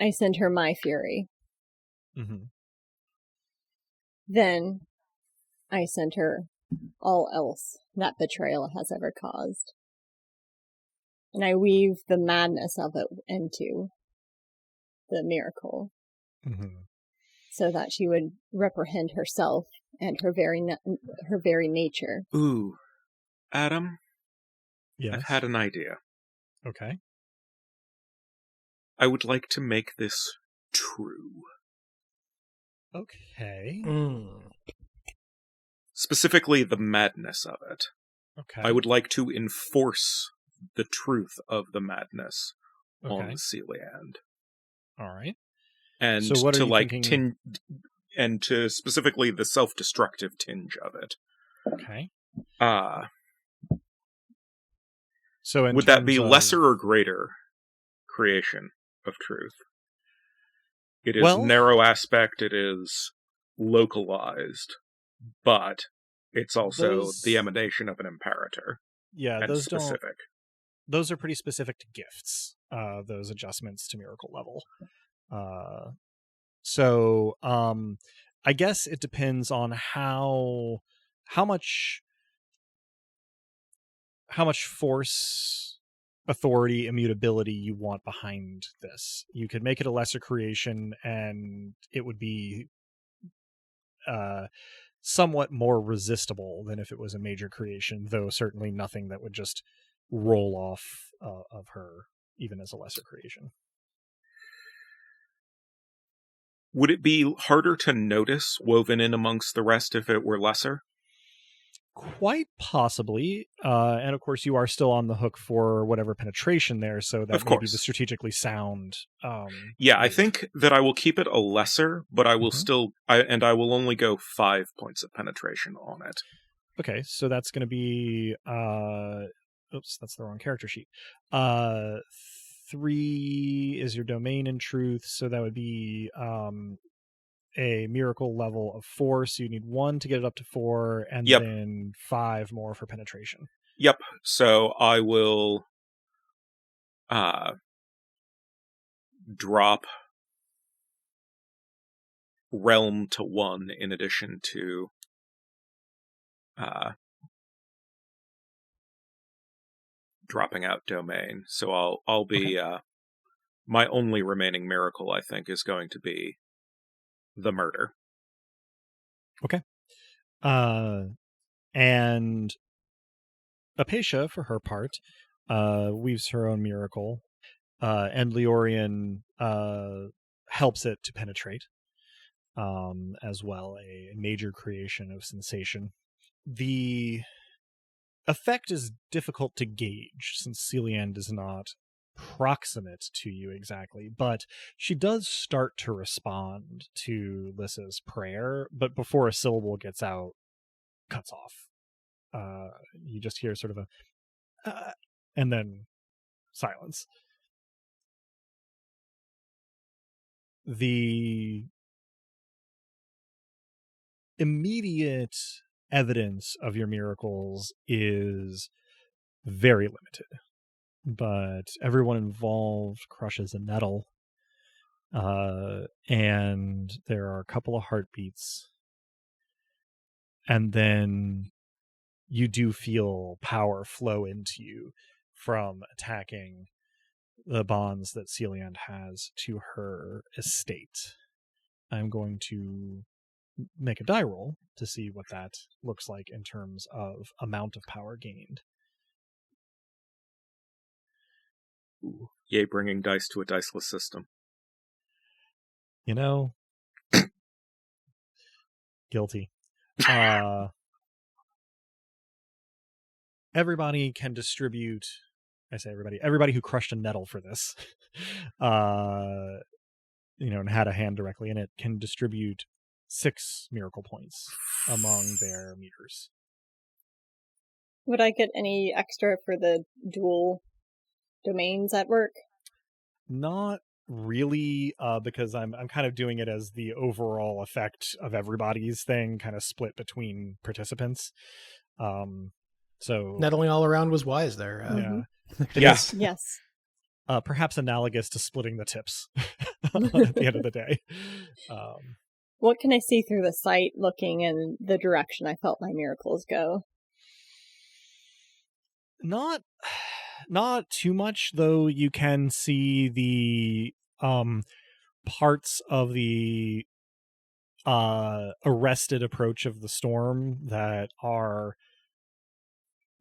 I send her my fury. Then, I send her all else that betrayal has ever caused. And I weave the madness of it into the miracle. So that she would reprehend herself and her very nature. Ooh, Adam? Yes? I've had an idea. Okay. I would like to make this true. Okay. Specifically, the madness of it. Okay. I would like to enforce the truth of the madness on Celiand. All right. And so what to are you thinking? And to specifically the self-destructive tinge of it. Okay. So would that be lesser or greater creation of truth? It is narrow aspect, it is localized, but it's also the emanation of an imperator. Yeah, and those specific. Those are pretty specific to gifts, those adjustments to miracle level. So I guess it depends on how much force, authority, immutability you want behind this. You could make it a lesser creation and it would be somewhat more resistible than if it was a major creation, though certainly nothing that would just roll off of her even as a lesser creation. Would it be harder to notice woven in amongst the rest if it were lesser? Quite possibly. And of course, you are still on the hook for whatever penetration there, so that may be the strategically sound. I think that I will keep it a lesser, but I will I will only go 5 points of penetration on it. Okay, so that's going to be... oops, that's the wrong character sheet. 3 is your domain in truth, so that would be a miracle level of 4, so you need 1 to get it up to 4, and then 5 more for penetration. Yep, so I will drop realm to 1 in addition to dropping out domain. So I'll be my only remaining miracle, I think, is going to be the murder. Okay. And Apatia, for her part, weaves her own miracle, and Leorian helps it to penetrate, as well, a major creation of sensation. The effect is difficult to gauge, since Celian is not proximate to you exactly, but she does start to respond to Lissa's prayer, but before a syllable gets out, cuts off. You just hear sort of a and then silence. The immediate evidence of your miracles is very limited, but everyone involved crushes a nettle, and there are a couple of heartbeats, and then you do feel power flow into you from attacking the bonds that Celian has to her estate. I'm going to make a die roll to see what that looks like in terms of amount of power gained. Ooh. Yay, bringing dice to a diceless system. You know, guilty. Everybody can distribute, I say everybody who crushed a nettle for this, and had a hand directly in it, can distribute 6 miracle points among their meters. Would I get any extra for the dual domains at work? Not really, because I'm kind of doing it as the overall effect of everybody's thing, kind of split between participants. So nettling all around was wise there. Yes. Perhaps analogous to splitting the tips at the end of the day. What can I see through the sight looking in the direction I felt my miracles go? Not too much, though. You can see the parts of the arrested approach of the storm that are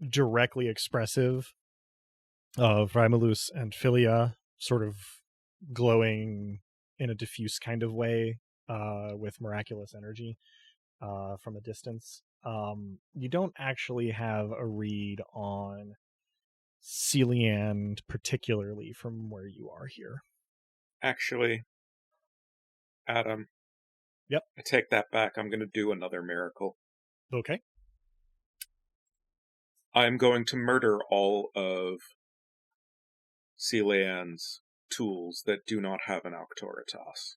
directly expressive of Romulus and Philia sort of glowing in a diffuse kind of way with miraculous energy from a distance. You don't actually have a read on Celian particularly from where you are here. Actually, Adam. Yep. I take that back. I'm going to do another miracle. Okay. I'm going to murder all of Celian's tools that do not have an auctoritas.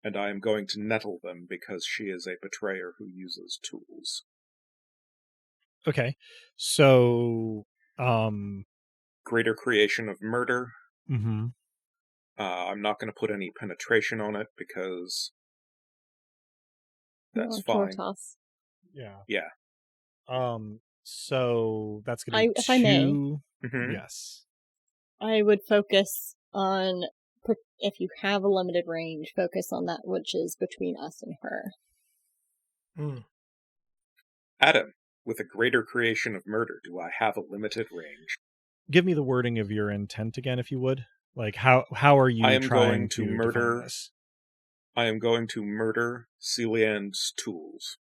And I am going to nettle them because she is a betrayer who uses tools. Okay. So, greater creation of murder. Mm-hmm. I'm not going to put any penetration on it because that's fine. Yeah. Yeah. So that's going to be 2. If I may. Mm-hmm. Yes. I would focus on, if you have a limited range, focus on that which is between us and her. Adam, with a greater creation of murder, do I have a limited range? Give me the wording of your intent again, if you would. Like, how are you I am trying going to murder this? I am going to murder Celian's tools.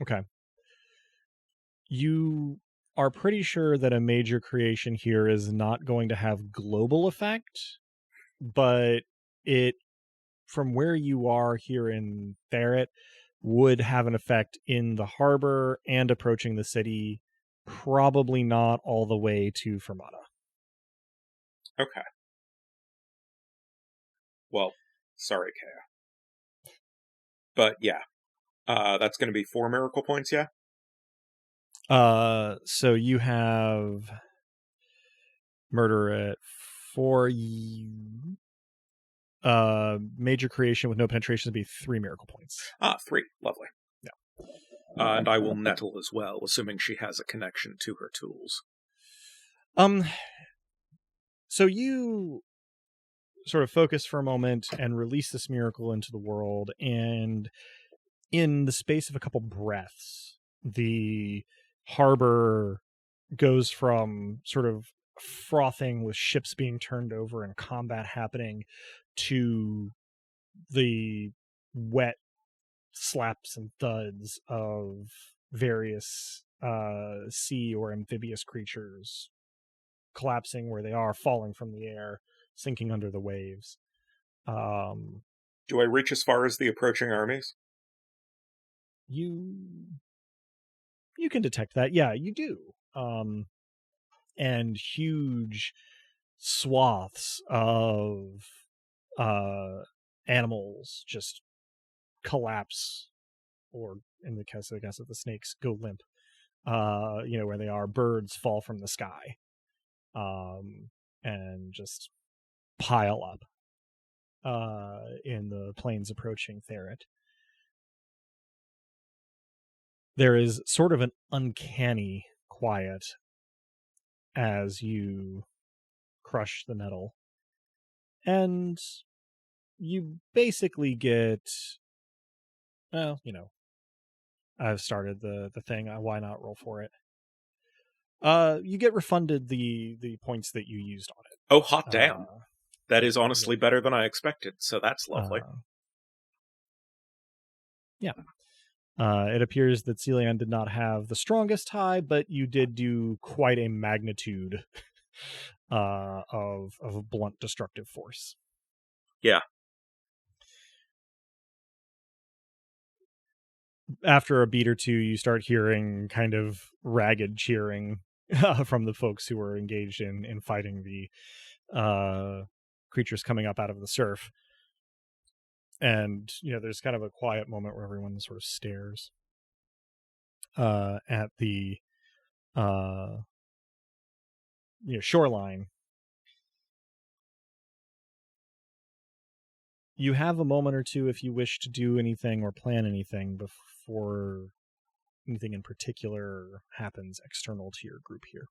Okay. You are pretty sure that a major creation here is not going to have global effect, but it, from where you are here in Ferret, would have an effect in the harbor and approaching the city, probably not all the way to Fermata. Okay. Well, sorry, Kaya. But yeah, that's going to be 4 miracle points, yeah? So you have murder at 4. Major creation with no penetration would be 3 miracle points. 3. Lovely. Yeah. And I will nettle as well, assuming she has a connection to her tools. So you sort of focus for a moment and release this miracle into the world, and in the space of a couple breaths, the harbor goes from sort of frothing with ships being turned over and combat happening to the wet slaps and thuds of various sea or amphibious creatures collapsing where they are, falling from the air, sinking under the waves. Do I reach as far as the approaching armies? You can detect that. Yeah, you do. And huge swaths of animals just collapse, or in the case, I guess, of the snakes, go limp. Where they are, birds fall from the sky, and just pile up in the plains approaching Ferret. There is sort of an uncanny quiet as you crush the nettle, and you basically get, well, I've started the thing, why not roll for it? You get refunded the points that you used on it. Oh, hot damn. That is honestly better than I expected, so that's lovely. Yeah. It appears that Celian did not have the strongest tie, but you did do quite a magnitude of blunt destructive force. Yeah. After a beat or two, you start hearing kind of ragged cheering from the folks who are engaged in fighting the creatures coming up out of the surf. And, there's kind of a quiet moment where everyone sort of stares at the shoreline. You have a moment or two if you wish to do anything or plan anything before anything in particular happens external to your group here.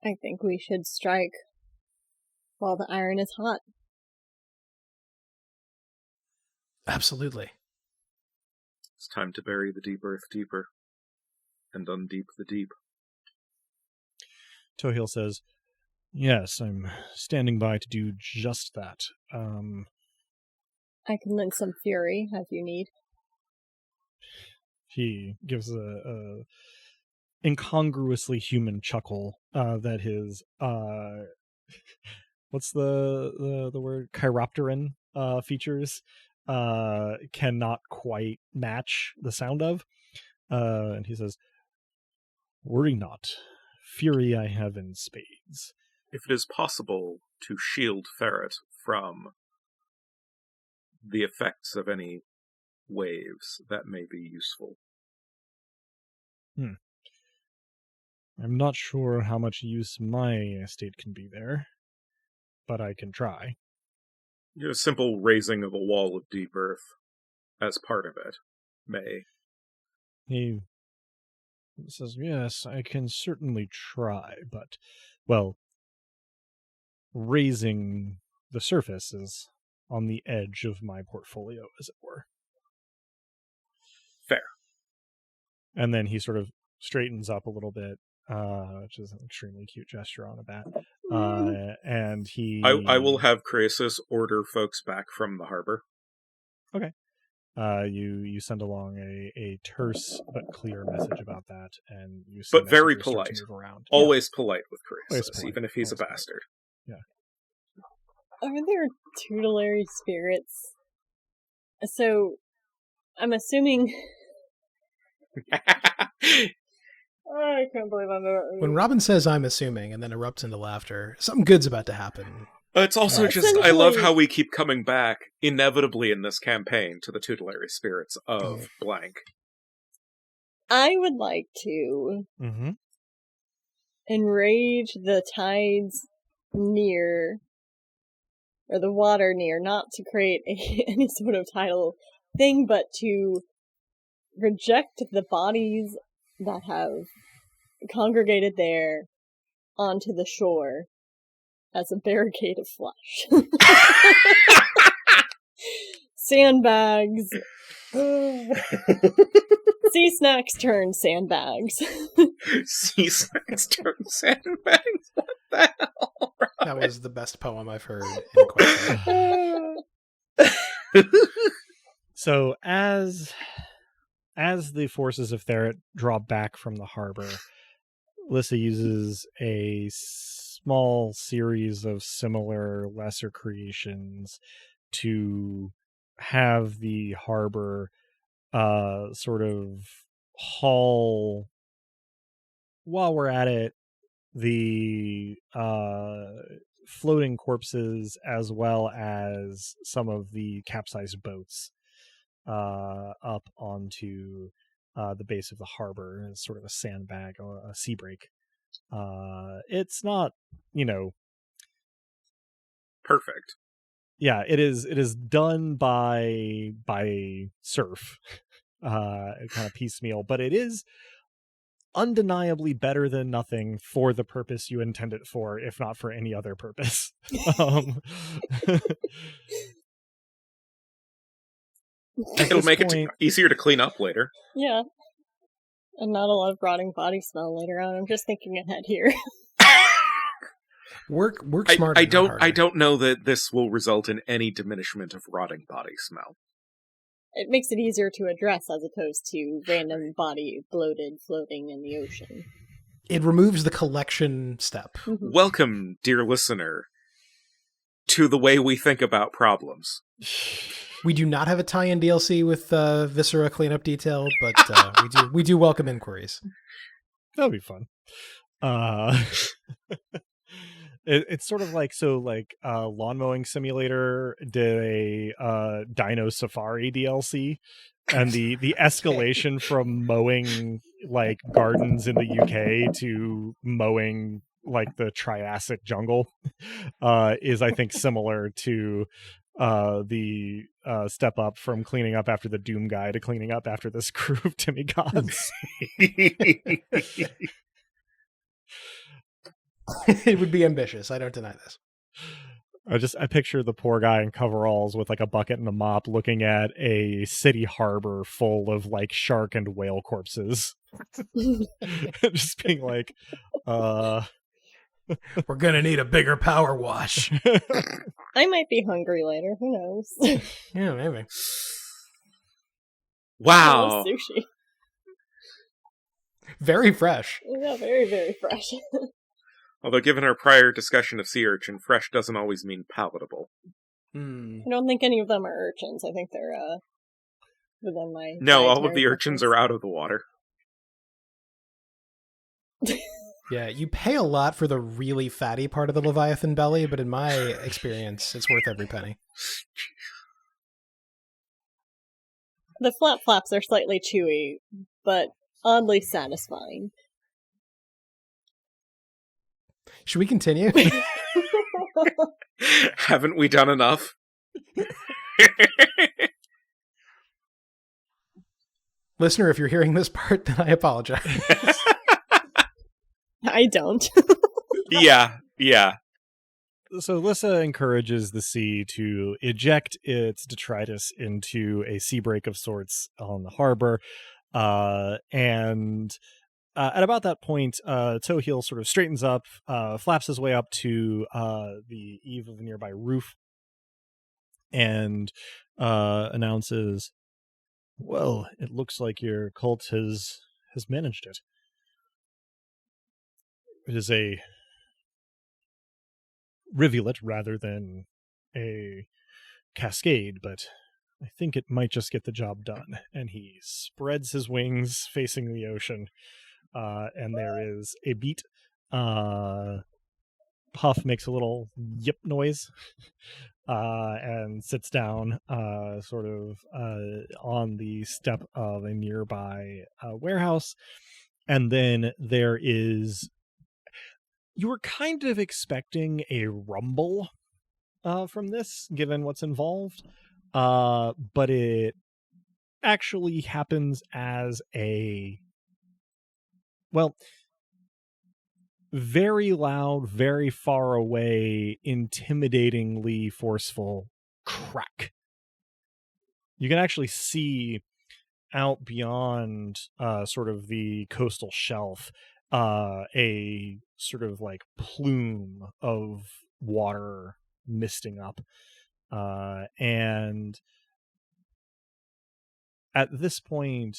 I think we should strike while the iron is hot. Absolutely. It's time to bury the deep earth deeper and undeep the deep. Tohil says, "Yes, I'm standing by to do just that. I can lend some fury if you need." He gives a incongruously human chuckle that his what's the word, chiropteran features cannot quite match the sound of, and he says, "Worry not, fury I have in spades." If it is possible to shield Ferret from the effects of any waves, that may be useful. I'm not sure how much use my estate can be there, but I can try. A simple raising of a wall of deep earth as part of it may. He says, "Yes, I can certainly try, but, well, raising the surface is on the edge of my portfolio, as it were." Fair. And then he sort of straightens up a little bit, which is an extremely cute gesture on a bat. And he... I will have Croesus order folks back from the harbor. Okay. You send along a terse but clear message about that, and you see but very polite. To move around. Always polite with Croesus, even if he's a bastard. Yeah. Are there tutelary spirits? So, I'm assuming... I can't believe I'm there. When Robin says "I'm assuming" and then erupts into laughter, something good's about to happen. It's also just, I love how we keep coming back, inevitably in this campaign, to the tutelary spirits of blank. I would like to enrage the tides near, or the water near, not to create any sort of tidal thing, but to reject the bodies that have congregated there onto the shore as a barricade of flesh. Sandbags. Sea snacks turn sandbags. Sea snacks turn sandbags? What the hell? That was the best poem I've heard in quite some time. So as the forces of Therit draw back from the harbor, Lissa uses a small series of similar lesser creations to have the harbor sort of haul, while we're at it, the floating corpses as well as some of the capsized boats up onto the base of the harbor as sort of a sandbag or a sea break. It's not, perfect. Yeah, it is done by surf, kind of piecemeal, but it is undeniably better than nothing for the purpose you intend it for, if not for any other purpose. It'll make it easier to clean up later. Yeah. And not a lot of rotting body smell later on. I'm just thinking ahead here. Work smarter. I don't know that this will result in any diminishment of rotting body smell. It makes it easier to address as opposed to random body bloated floating in the ocean. It removes the collection step. Mm-hmm. Welcome, dear listener, to the way we think about problems. We do not have a tie-in DLC with Viscera cleanup detail, but we do welcome inquiries. That'll be fun. It's sort of like, Lawn Mowing Simulator did a Dino Safari DLC, and the escalation from mowing like gardens in the UK to mowing like the Triassic jungle is, I think, similar to the step up from cleaning up after the Doom guy to cleaning up after this crew of demigods. It would be ambitious. I don't deny this. I picture the poor guy in coveralls with like a bucket and a mop looking at a city harbor full of like shark and whale corpses. Just being like, we're gonna need a bigger power wash. I might be hungry later. Who knows? Yeah, maybe. Wow. I love sushi. Very fresh. Yeah, very, very fresh. Although, given our prior discussion of sea urchin, fresh doesn't always mean palatable. I don't think any of them are urchins. I think they're within my... No, all of the urchins are out of the water. Yeah, you pay a lot for the really fatty part of the Leviathan belly, but in my experience, it's worth every penny. The flap flaps are slightly chewy, but oddly satisfying. Should we continue? Haven't we done enough? Listener, if you're hearing this part, then I apologize. I don't. Yeah. So Lissa encourages the sea to eject its detritus into a sea break of sorts on the harbor, and At about that point, Toheel sort of straightens up, flaps his way up to the eave of the nearby roof, and announces, "Well, it looks like your cult has managed it. It is a rivulet rather than a cascade, but I think it might just get the job done." And he spreads his wings facing the ocean, and there is a beat. Puff makes a little yip noise, and sits down sort of on the step of a nearby warehouse. And then there is, you were kind of expecting a rumble from this, given what's involved, but it actually happens as a, well, very loud, very far away, intimidatingly forceful crack. You can actually see out beyond sort of the coastal shelf a sort of like plume of water misting up, and at this point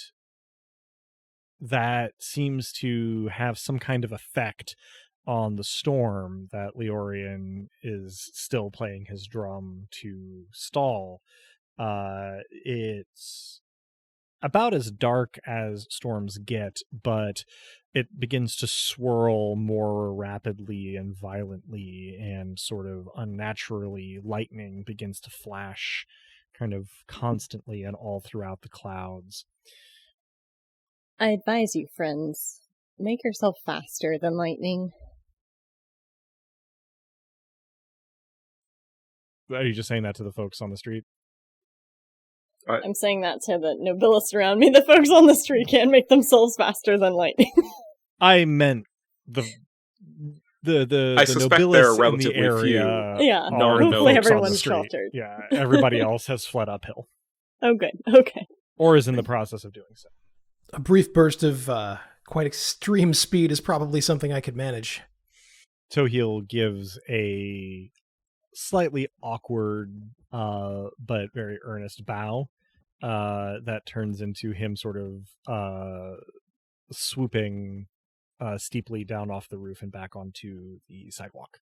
that seems to have some kind of effect on the storm that Leorian is still playing his drum to stall. It's about as dark as storms get, but it begins to swirl more rapidly and violently, and sort of unnaturally lightning begins to flash kind of constantly and all throughout the clouds. I advise you, friends, make yourself faster than lightning. Are you just saying that to the folks on the street? I'm saying that to the Nobilis around me. The folks on the street can't make themselves faster than lightning. I meant the I suspect Nobilis there are relatively in the area. few. Yeah, hopefully everyone's sheltered. Yeah, everybody else has fled uphill. Oh, good. Okay. Or is in the process of doing so. A brief burst of quite extreme speed is probably something I could manage. Toheel gives a slightly awkward but very earnest bow that turns into him sort of swooping steeply down off the roof and back onto the sidewalk.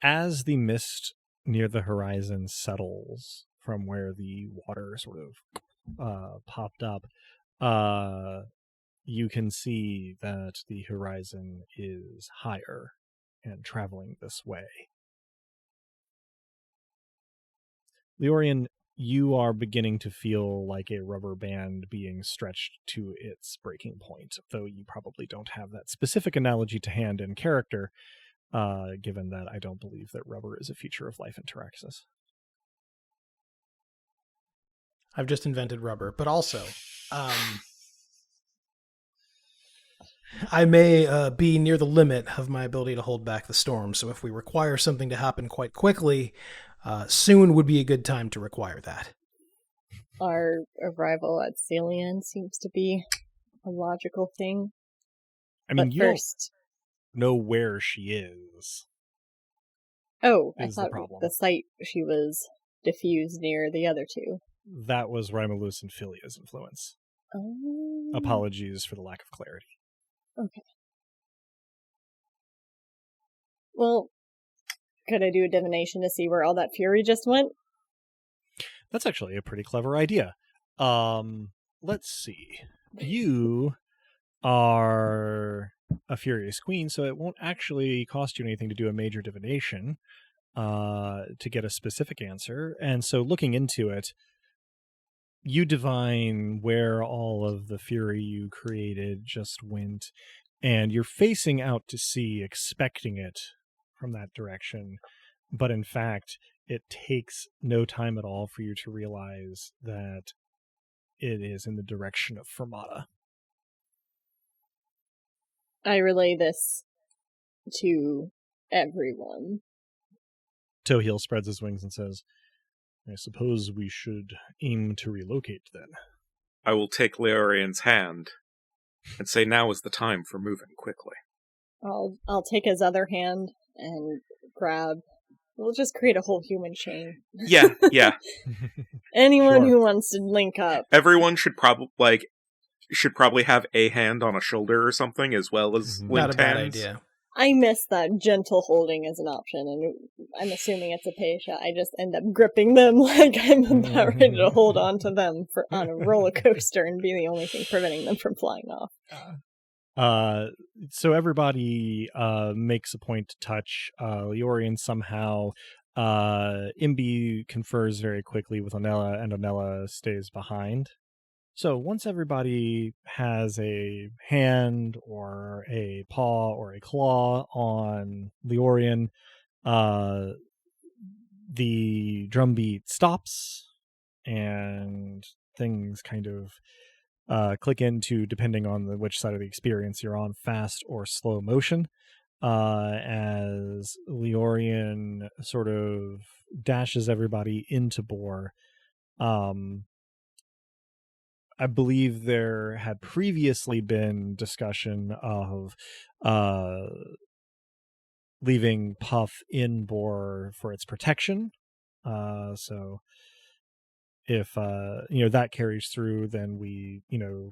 As the mist near the horizon settles from where the water sort of popped up, you can see that the horizon is higher and traveling this way. Leorian, you are beginning to feel like a rubber band being stretched to its breaking point, though you probably don't have that specific analogy to hand in character, given that I don't believe that rubber is a feature of life in Taraxis. I've just invented rubber, but also I may be near the limit of my ability to hold back the storm, so if we require something to happen quite quickly, soon would be a good time to require that. Our arrival at Celian seems to be a logical thing. I mean, you first don't know where she is. Oh, I thought the site she was diffused near the other two. That was Rimulus and Philia's influence. Oh. Apologies for the lack of clarity. Okay. Well, could I do a divination to see where all that fury just went? That's actually a pretty clever idea. Let's see. You are a furious queen, so it won't actually cost you anything to do a major divination to get a specific answer. And so looking into it, you divine where all of the fury you created just went, and you're facing out to sea, expecting it from that direction. But in fact, it takes no time at all for you to realize that it is in the direction of Fermata. I relay this to everyone. Toheel spreads his wings and says, I suppose we should aim to relocate then. I will take Leorian's hand and say now is the time for moving quickly. I'll take his other hand and grab. We'll just create a whole human chain. Yeah. Anyone who wants to link up. Everyone should probably have a hand on a shoulder or something, as well as linked Not a bad hands. idea. I miss that gentle holding as an option, and I'm assuming it's a pay shot. I just end up gripping them like I'm about ready to hold on to them on a roller coaster and be the only thing preventing them from flying off. So everybody makes a point to touch. Leorian somehow. Imbi confers very quickly with Onella, and Onella stays behind. So once everybody has a hand or a paw or a claw on Leorian, the drumbeat stops and things kind of click into, depending on which side of the experience you're on, fast or slow motion, as Leorian sort of dashes everybody into Boar. I believe there had previously been discussion of leaving Puff in Boar for its protection. So if that carries through, then we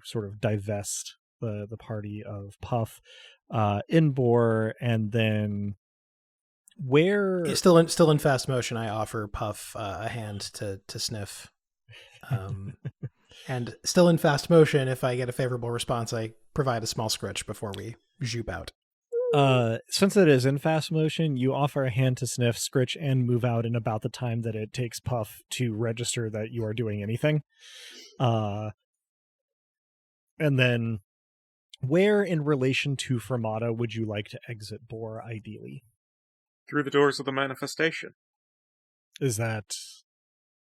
sort of divest the party of Puff in Boar, and then where still in fast motion, I offer Puff a hand to sniff. And still in fast motion, if I get a favorable response, I provide a small scritch before we zoop out. Since it is in fast motion, you offer a hand to sniff, scritch, and move out in about the time that it takes Puff to register that you are doing anything. And then, where in relation to Fermata would you like to exit Boar, ideally? Through the doors of the manifestation. Is that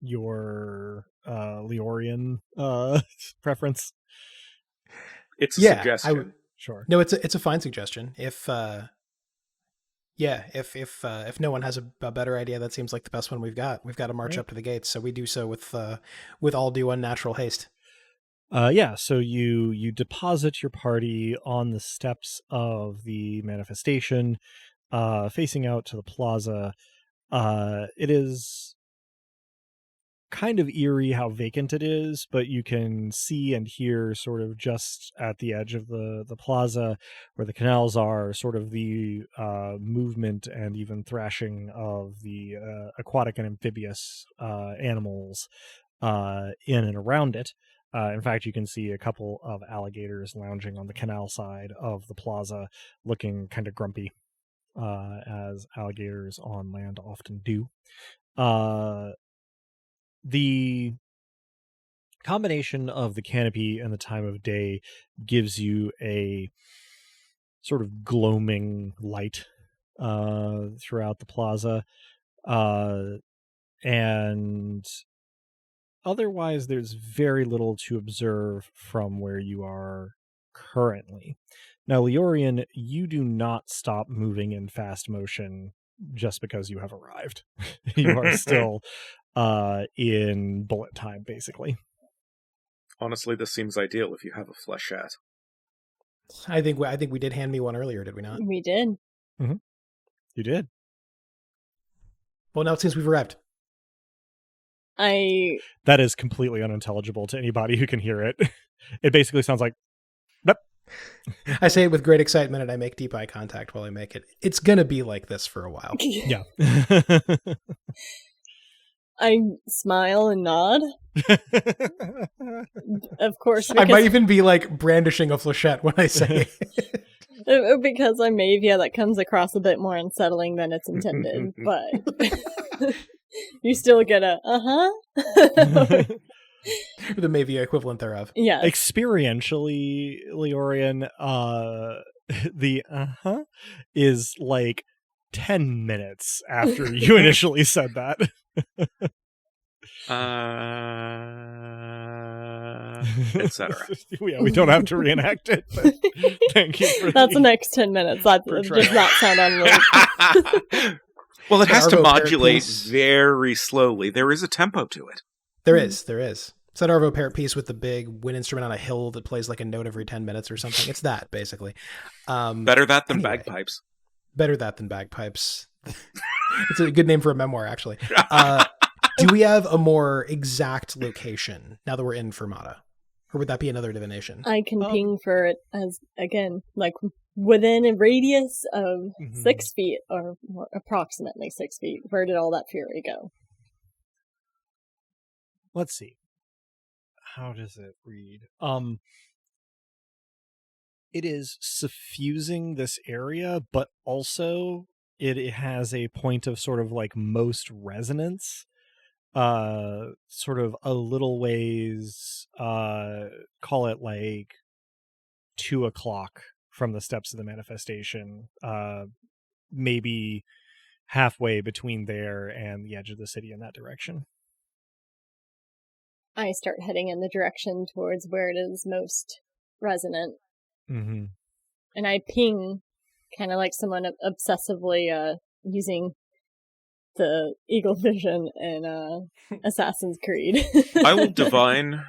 your Leorian preference? It's a suggestion. Sure. No, it's a fine suggestion. If no one has a better idea, that seems like the best one we've got. We've got to march up to the gates, so we do so with all due unnatural haste. So you deposit your party on the steps of the manifestation, facing out to the plaza. It is kind of eerie how vacant it is, but you can see and hear sort of just at the edge of the plaza where the canals are, sort of the movement and even thrashing of the aquatic and amphibious animals in and around it. In fact, you can see a couple of alligators lounging on the canal side of the plaza, looking kind of grumpy, as alligators on land often do. The combination of the canopy and the time of day gives you a sort of gloaming light throughout the plaza. And otherwise, there's very little to observe from where you are currently. Now, Leorian, you do not stop moving in fast motion just because you have arrived. You are still in bullet time, basically. Honestly, this seems ideal if you have a flechette. I think we did hand me one earlier, did we not? We did. Mm-hmm. You did. Well, now since we've arrived. That is completely unintelligible to anybody who can hear it. It basically sounds like, nope. I say it with great excitement, and I make deep eye contact while I make it. It's gonna be like this for a while. Yeah. I smile and nod. Of course. I might even be like brandishing a flechette when I say it. Because I'm Mavia, that comes across a bit more unsettling than it's intended, but you still get a the Mavia equivalent thereof. Yeah. Experientially, Leorian, the is like 10 minutes after you initially said that. Etc. Yeah, we don't have to reenact it, but thank you for That's the next 10 minutes. That does not sound unreal. Well, it has to modulate very slowly. There is a tempo to it. There is. It's that Arvo Pärt piece with the big wind instrument on a hill that plays like a note every 10 minutes or something. It's that, basically. Better that than bagpipes. Better that than bagpipes. It's a good name for a memoir, actually. Do we have a more exact location now that we're in Fermata? Or would that be another divination? I can ping for it as, again, like within a radius of 6 feet, or more, approximately 6 feet. Where did all that fury go? Let's see. How does it read? It is suffusing this area, but also it has a point of sort of like most resonance. Sort of a little ways, call it like 2:00 from the steps of the manifestation, maybe halfway between there and the edge of the city in that direction. I start heading in the direction towards where it is most resonant. Mm-hmm. And I ping, kind of like someone obsessively using the Eagle Vision in Assassin's Creed. I will divine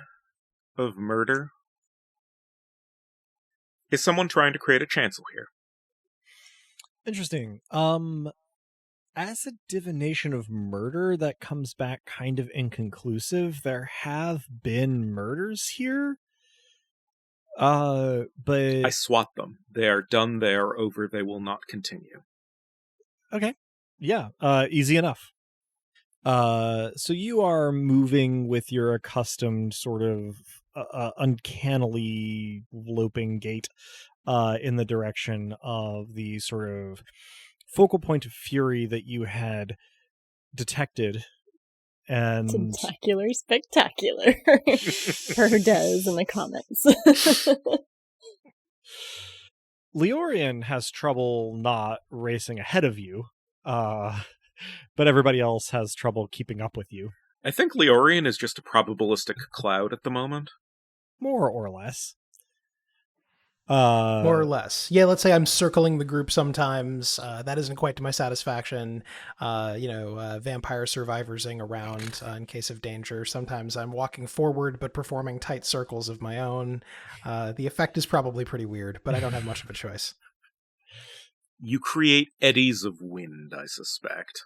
of murder. Is someone trying to create a chancel here? Interesting. As a divination of murder, that comes back kind of inconclusive. There have been murders here. But I swat them. They are done. They are over. They will not continue. Okay. Yeah. Easy enough. So you are moving with your accustomed sort of uncannily loping gait in the direction of the sort of focal point of fury that you had detected. And spectacular. Per Des in the comments. Leorian has trouble not racing ahead of you, but everybody else has trouble keeping up with you. I think Leorian is just a probabilistic cloud at the moment. More or less. More or less. Yeah, let's say I'm circling the group sometimes. That isn't quite to my satisfaction. Vampire survivorsing around in case of danger. Sometimes I'm walking forward but performing tight circles of my own. The effect is probably pretty weird, but I don't have much of a choice. You create eddies of wind, I suspect.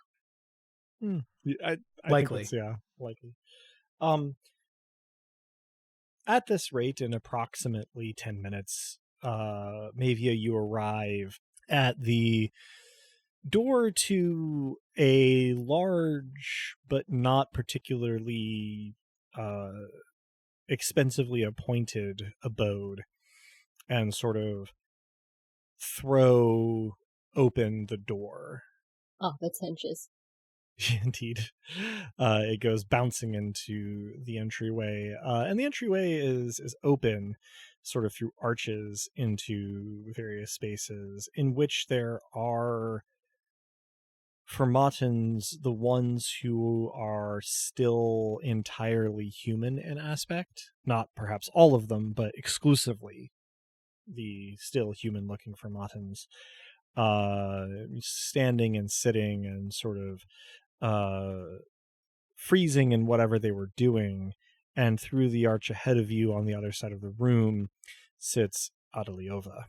I likely. Likely. At this rate, in approximately 10 minutes, Mavia, you arrive at the door to a large but not particularly expensively appointed abode, and sort of throw open the door. Oh, that's hinges. Indeed. It goes bouncing into the entryway, and the entryway is open sort of through arches into various spaces in which there are Fermatans, the ones who are still entirely human in aspect, not perhaps all of them, but exclusively the still human looking Fermatans, standing and sitting and sort of freezing in whatever they were doing. And through the arch ahead of you on the other side of the room sits Adeliova,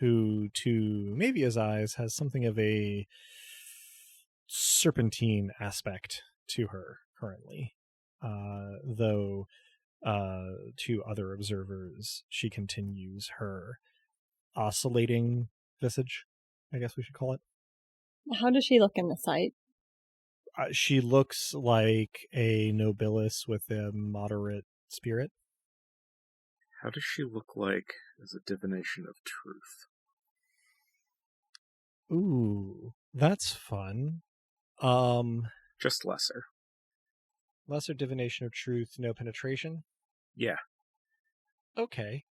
who to Mavia's eyes has something of a serpentine aspect to her currently, though to other observers she continues her oscillating visage, I guess we should call it. How does she look in the sight? She looks like a Nobilis with a moderate spirit. How does she look like as a divination of truth? Ooh, that's fun. Just lesser. Lesser divination of truth, no penetration? Yeah. Okay.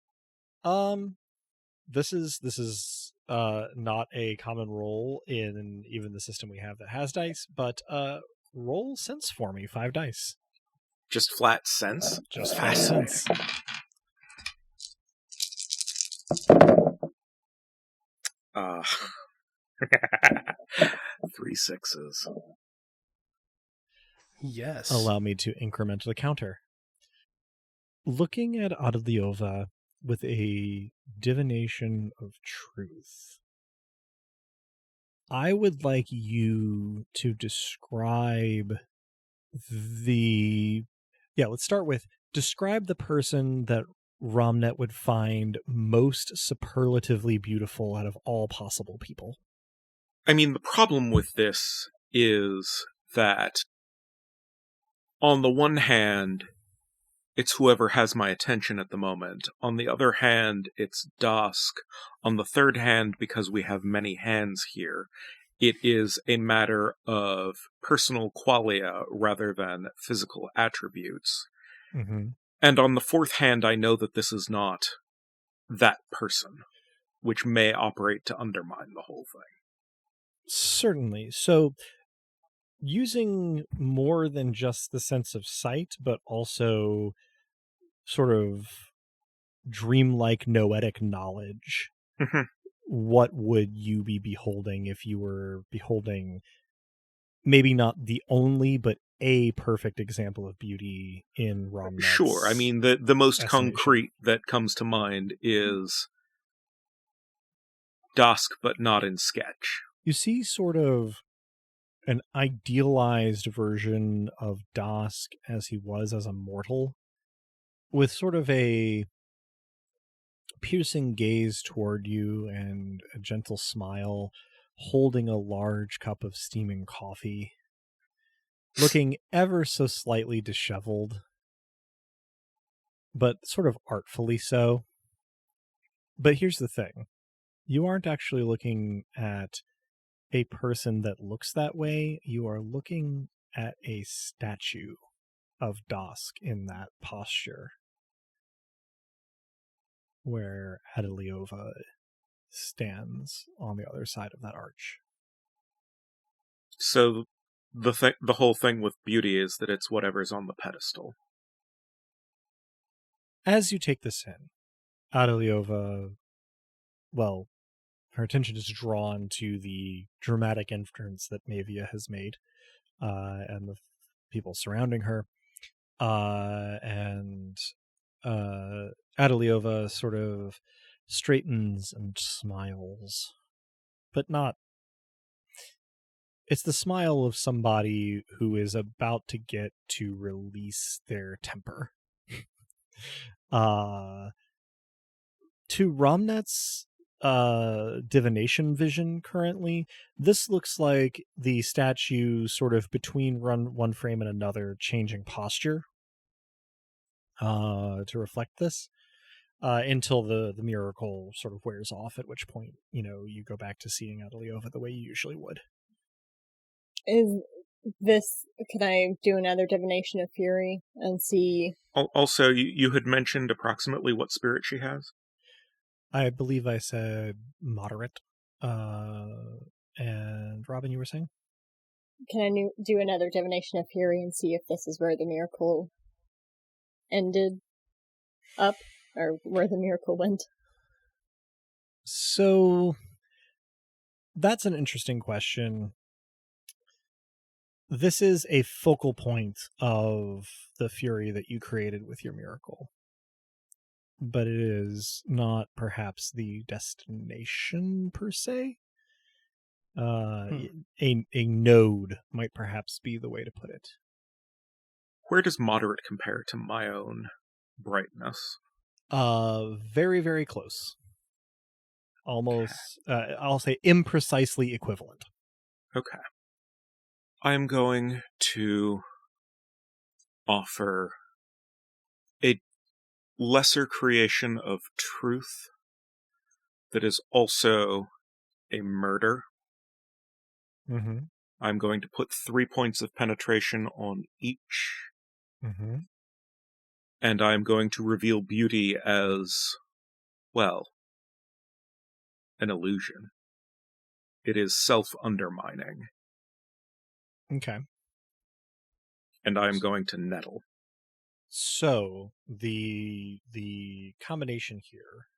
This is not a common roll in even the system we have that has dice, but roll sense for me, 5 dice. Just flat sense? Just flat sense. 3 6s. Yes. Allow me to increment the counter. Looking at Adaliova with a divination of truth, I would like you to describe let's start with describe the person that Romnet would find most superlatively beautiful out of all possible people. I mean, the problem with this is that on the one hand, it's whoever has my attention at the moment. On the other hand, it's dusk. On the third hand, because we have many hands here, it is a matter of personal qualia rather than physical attributes. Mm-hmm. And on the fourth hand, I know that this is not that person, which may operate to undermine the whole thing. Certainly. So, using more than just the sense of sight, but also sort of dreamlike noetic knowledge, mm-hmm. What would you be beholding if you were beholding maybe not the only, but a perfect example of beauty in Romnet's Sure. I mean, the most estimation? concrete that comes to mind is dusk, but not in sketch. You see sort of an idealized version of Dusk as he was as a mortal, with sort of a piercing gaze toward you and a gentle smile, holding a large cup of steaming coffee, looking ever so slightly disheveled, but sort of artfully so. But here's the thing. You aren't actually looking at a person that looks that way. You are looking at a statue of Dusk in that posture, where Adaliova stands on the other side of that arch. So the whole thing with beauty is that it's whatever's on the pedestal. As you take this in, Adaliova, well, her attention is drawn to the dramatic entrance that Mavia has made, and the people surrounding her. And Adaliova sort of straightens and smiles, but not. It's the smile of somebody who is about to get to release their temper. To Romnet's divination vision currently, this looks like the statue sort of between one frame and another changing posture to reflect this until the miracle sort of wears off, at which point, you go back to seeing Adaliova the way you usually would. Is this, can I do another divination of fury and see? Also, you had mentioned approximately what spirit she has? I believe I said moderate. And Robin, you were saying? Can I do another divination of fury and see if this is where the miracle ended up, or where the miracle went? So, that's an interesting question. This is a focal point of the fury that you created with your miracle. But it is not perhaps the destination per se. A node might perhaps be the way to put it. Where does moderate compare to my own brightness? Very, very close. Almost, I'll say imprecisely equivalent. Okay. I'm going to offer a lesser creation of truth that is also a murder. Mm-hmm. I'm going to put 3 points of penetration on each. Mm-hmm. And I'm going to reveal beauty as, well, an illusion. It is self-undermining. Okay. And I'm going to nettle. So, the combination here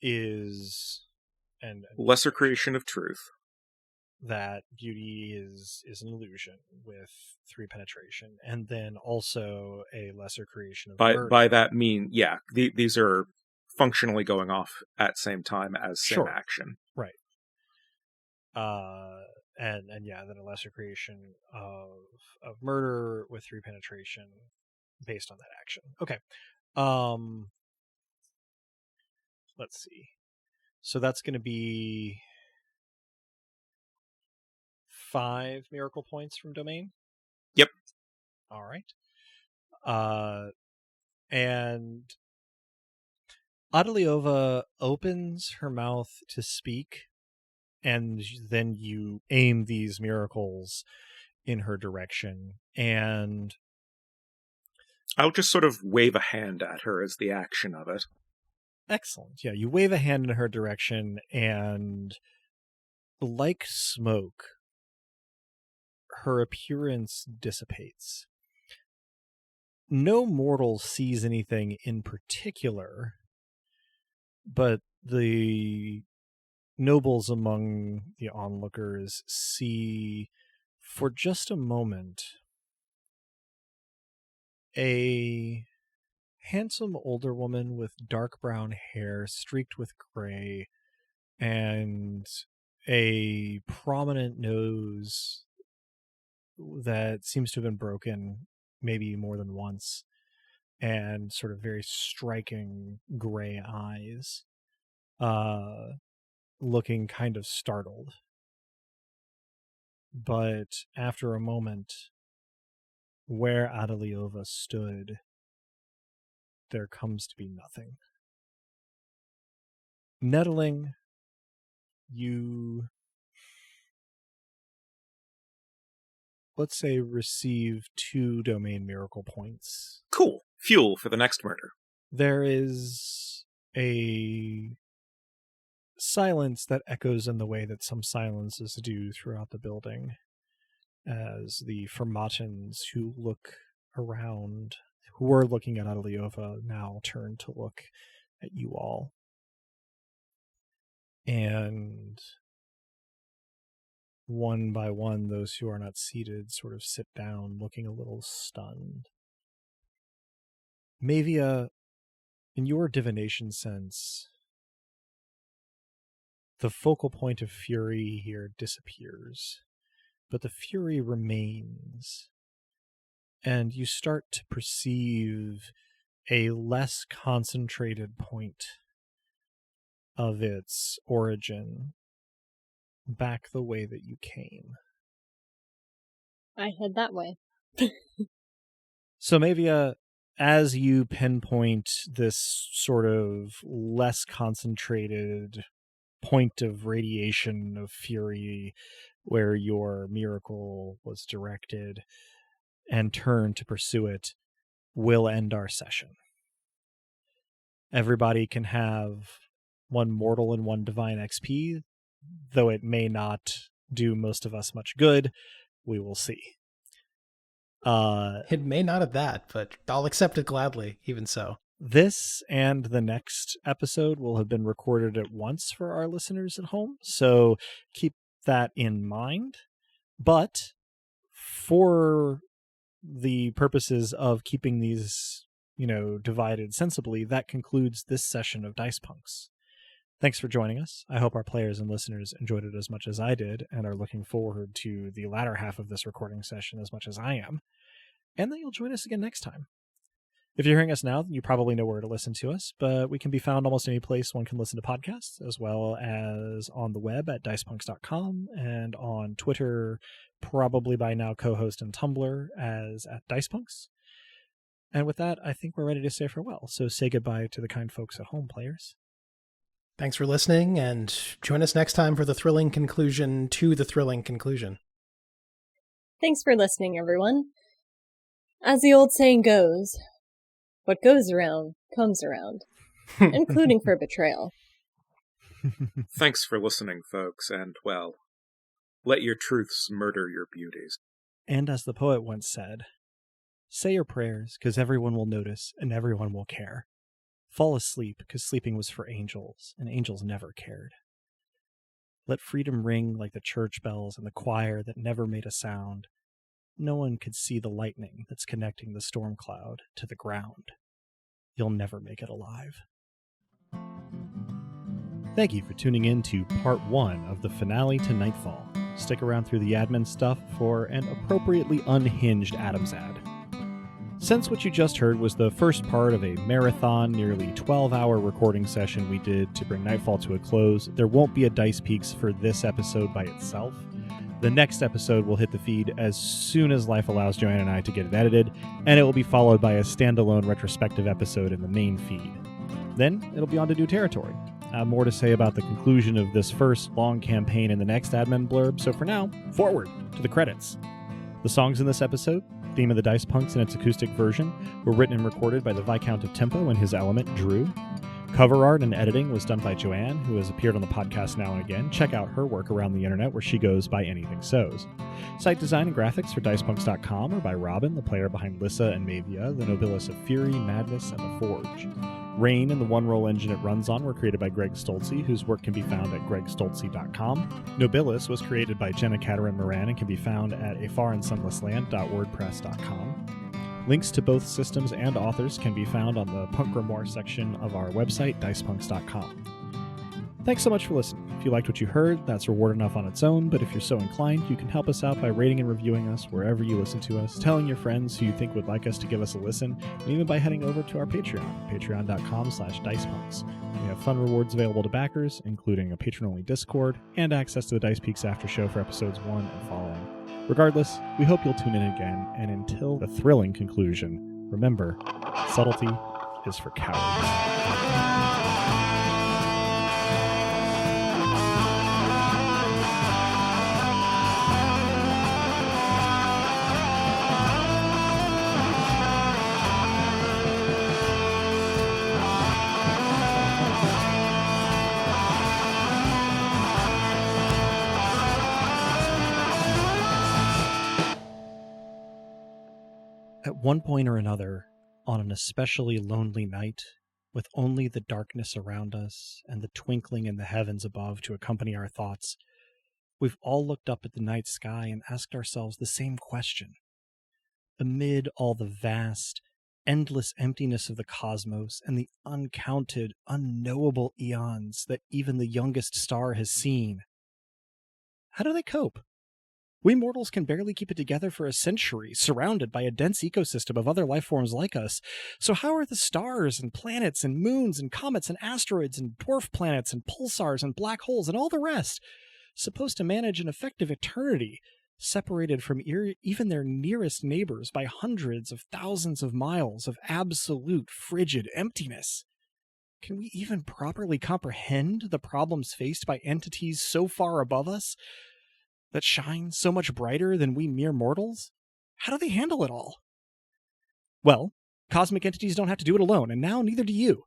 is... and lesser creation of truth. that beauty is an illusion with 3 penetration, and then also a lesser creation of murder. By that mean, these are functionally going off at same time as same action. Right. And then a lesser creation of murder with 3 penetration based on that action. Okay. Let's see. So that's going to be 5 miracle points from Domain? Yep. All right. And Adeliova opens her mouth to speak, and then you aim these miracles in her direction, and I'll just sort of wave a hand at her as the action of it. Excellent. Yeah, you wave a hand in her direction, and like smoke, her appearance dissipates. No mortal sees anything in particular, but the nobles among the onlookers see, for just a moment, a handsome older woman with dark brown hair streaked with gray and a prominent nose that seems to have been broken maybe more than once, and sort of very striking gray eyes, looking kind of startled. But after a moment, where Adeliova stood, there comes to be nothing. Nettling, you, let's say, receive 2 domain miracle points. Cool. Fuel for the next murder. There is a silence that echoes in the way that some silences do throughout the building, as the Fermatans who look around, who were looking at Adeliova, now turn to look at you all. And one by one, those who are not seated sort of sit down, looking a little stunned. Mavia, in your divination sense, the focal point of fury here disappears, but the fury remains, and you start to perceive a less concentrated point of its origin back the way that you came. I head that way. So Mavia, as you pinpoint this sort of less concentrated point of radiation of fury where your miracle was directed and turn to pursue it, we'll end our session. Everybody can have 1 mortal and 1 divine XP, though it may not do most of us much good. We will see. It may not at that, but I'll accept it gladly, even so. This and the next episode will have been recorded at once for our listeners at home, so keep that in mind. But for the purposes of keeping these, divided sensibly, that concludes this session of Dice Punks. Thanks for joining us. I hope our players and listeners enjoyed it as much as I did and are looking forward to the latter half of this recording session as much as I am, and that you'll join us again next time. If you're hearing us now, you probably know where to listen to us, but we can be found almost any place one can listen to podcasts, as well as on the web at dicepunks.com and on Twitter, probably by now co-host and Tumblr as at dicepunks. And with that, I think we're ready to say farewell. So say goodbye to the kind folks at home, players. Thanks for listening, and join us next time for the thrilling conclusion to the thrilling conclusion. Thanks for listening, everyone. As the old saying goes, what goes around comes around, including for betrayal. Thanks for listening, folks, and, well, let your truths murder your beauties. And as the poet once said, say your prayers, 'cause everyone will notice and everyone will care. Fall asleep, 'cause sleeping was for angels, and angels never cared. Let freedom ring like the church bells and the choir that never made a sound. No one could see the lightning that's connecting the storm cloud to the ground. You'll never make it alive. Thank you for tuning in to part 1 of the finale to Nightfall. Stick around through the admin stuff for an appropriately unhinged Adam's ad. Since what you just heard was the first part of a marathon, nearly 12-hour recording session we did to bring Nightfall to a close, there won't be a Dice Peaks for this episode by itself. The next episode will hit the feed as soon as life allows Joanne and I to get it edited, and it will be followed by a standalone retrospective episode in the main feed. Then it'll be on to new territory. I have more to say about the conclusion of this first long campaign in the next admin blurb, so for now, forward to the credits. The songs in this episode, Theme of the Dice Punks in its acoustic version, were written and recorded by the Viscount of Tempo and his element, Drew. Cover art and editing was done by Joanne, who has appeared on the podcast now and again. Check out her work around the internet where she goes by Anything Sows. Site design and graphics for DicePunks.com are by Robin, the player behind Lissa and Mavia, the Nobilis of Fury, Madness, and the Forge. Rain and the one-roll engine it runs on were created by Greg Stolze, whose work can be found at gregstolze.com. Nobilis was created by Jenna Caterin Moran and can be found at afarinsunlessland.wordpress.com. Links to both systems and authors can be found on the Punk Grimoire section of our website, dicepunks.com. Thanks so much for listening. If you liked what you heard, that's reward enough on its own, but if you're so inclined, you can help us out by rating and reviewing us wherever you listen to us, telling your friends who you think would like us to give us a listen, and even by heading over to our Patreon, patreon.com/dicepunks. We have fun rewards available to backers, including a patron-only Discord, and access to the Dice Peaks After Show for episodes 1 and following. Regardless, we hope you'll tune in again, and until the thrilling conclusion, remember, subtlety is for cowards. At one point or another, on an especially lonely night, with only the darkness around us and the twinkling in the heavens above to accompany our thoughts, we've all looked up at the night sky and asked ourselves the same question. Amid all the vast, endless emptiness of the cosmos and the uncounted, unknowable eons that even the youngest star has seen, how do they cope? We mortals can barely keep it together for a century, surrounded by a dense ecosystem of other life forms like us. So how are the stars and planets and moons and comets and asteroids and dwarf planets and pulsars and black holes and all the rest supposed to manage an effective eternity, separated from even their nearest neighbors by hundreds of thousands of miles of absolute frigid emptiness? Can we even properly comprehend the problems faced by entities so far above us, that shine so much brighter than we mere mortals? How do they handle it all? Well, cosmic entities don't have to do it alone, and now neither do you.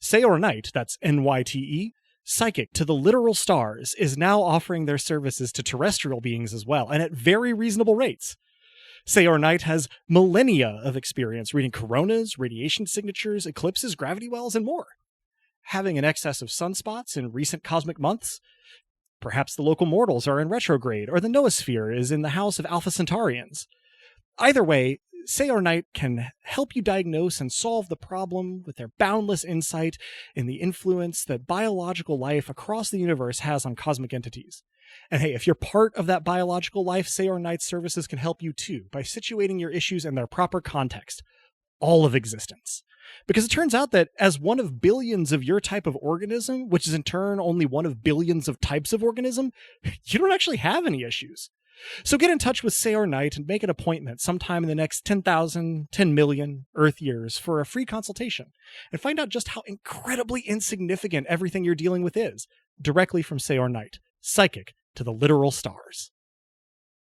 Sayor Knight, that's NYTE, psychic to the literal stars, is now offering their services to terrestrial beings as well, and at very reasonable rates. Sayor Knight has millennia of experience reading coronas, radiation signatures, eclipses, gravity wells, and more. Having an excess of sunspots in recent cosmic months, perhaps the local mortals are in retrograde, or the noosphere is in the house of Alpha Centaurians. Either way, Sayor Knight can help you diagnose and solve the problem with their boundless insight in the influence that biological life across the universe has on cosmic entities. And hey, if you're part of that biological life, Sayor Knight's services can help you too, by situating your issues in their proper context. All of existence. Because it turns out that as one of billions of your type of organism, which is in turn only one of billions of types of organism, you don't actually have any issues. So get in touch with Sayor Knight and make an appointment sometime in the next 10,000, 10 million Earth years for a free consultation and find out just how incredibly insignificant everything you're dealing with is, directly from Sayor Knight, psychic to the literal stars.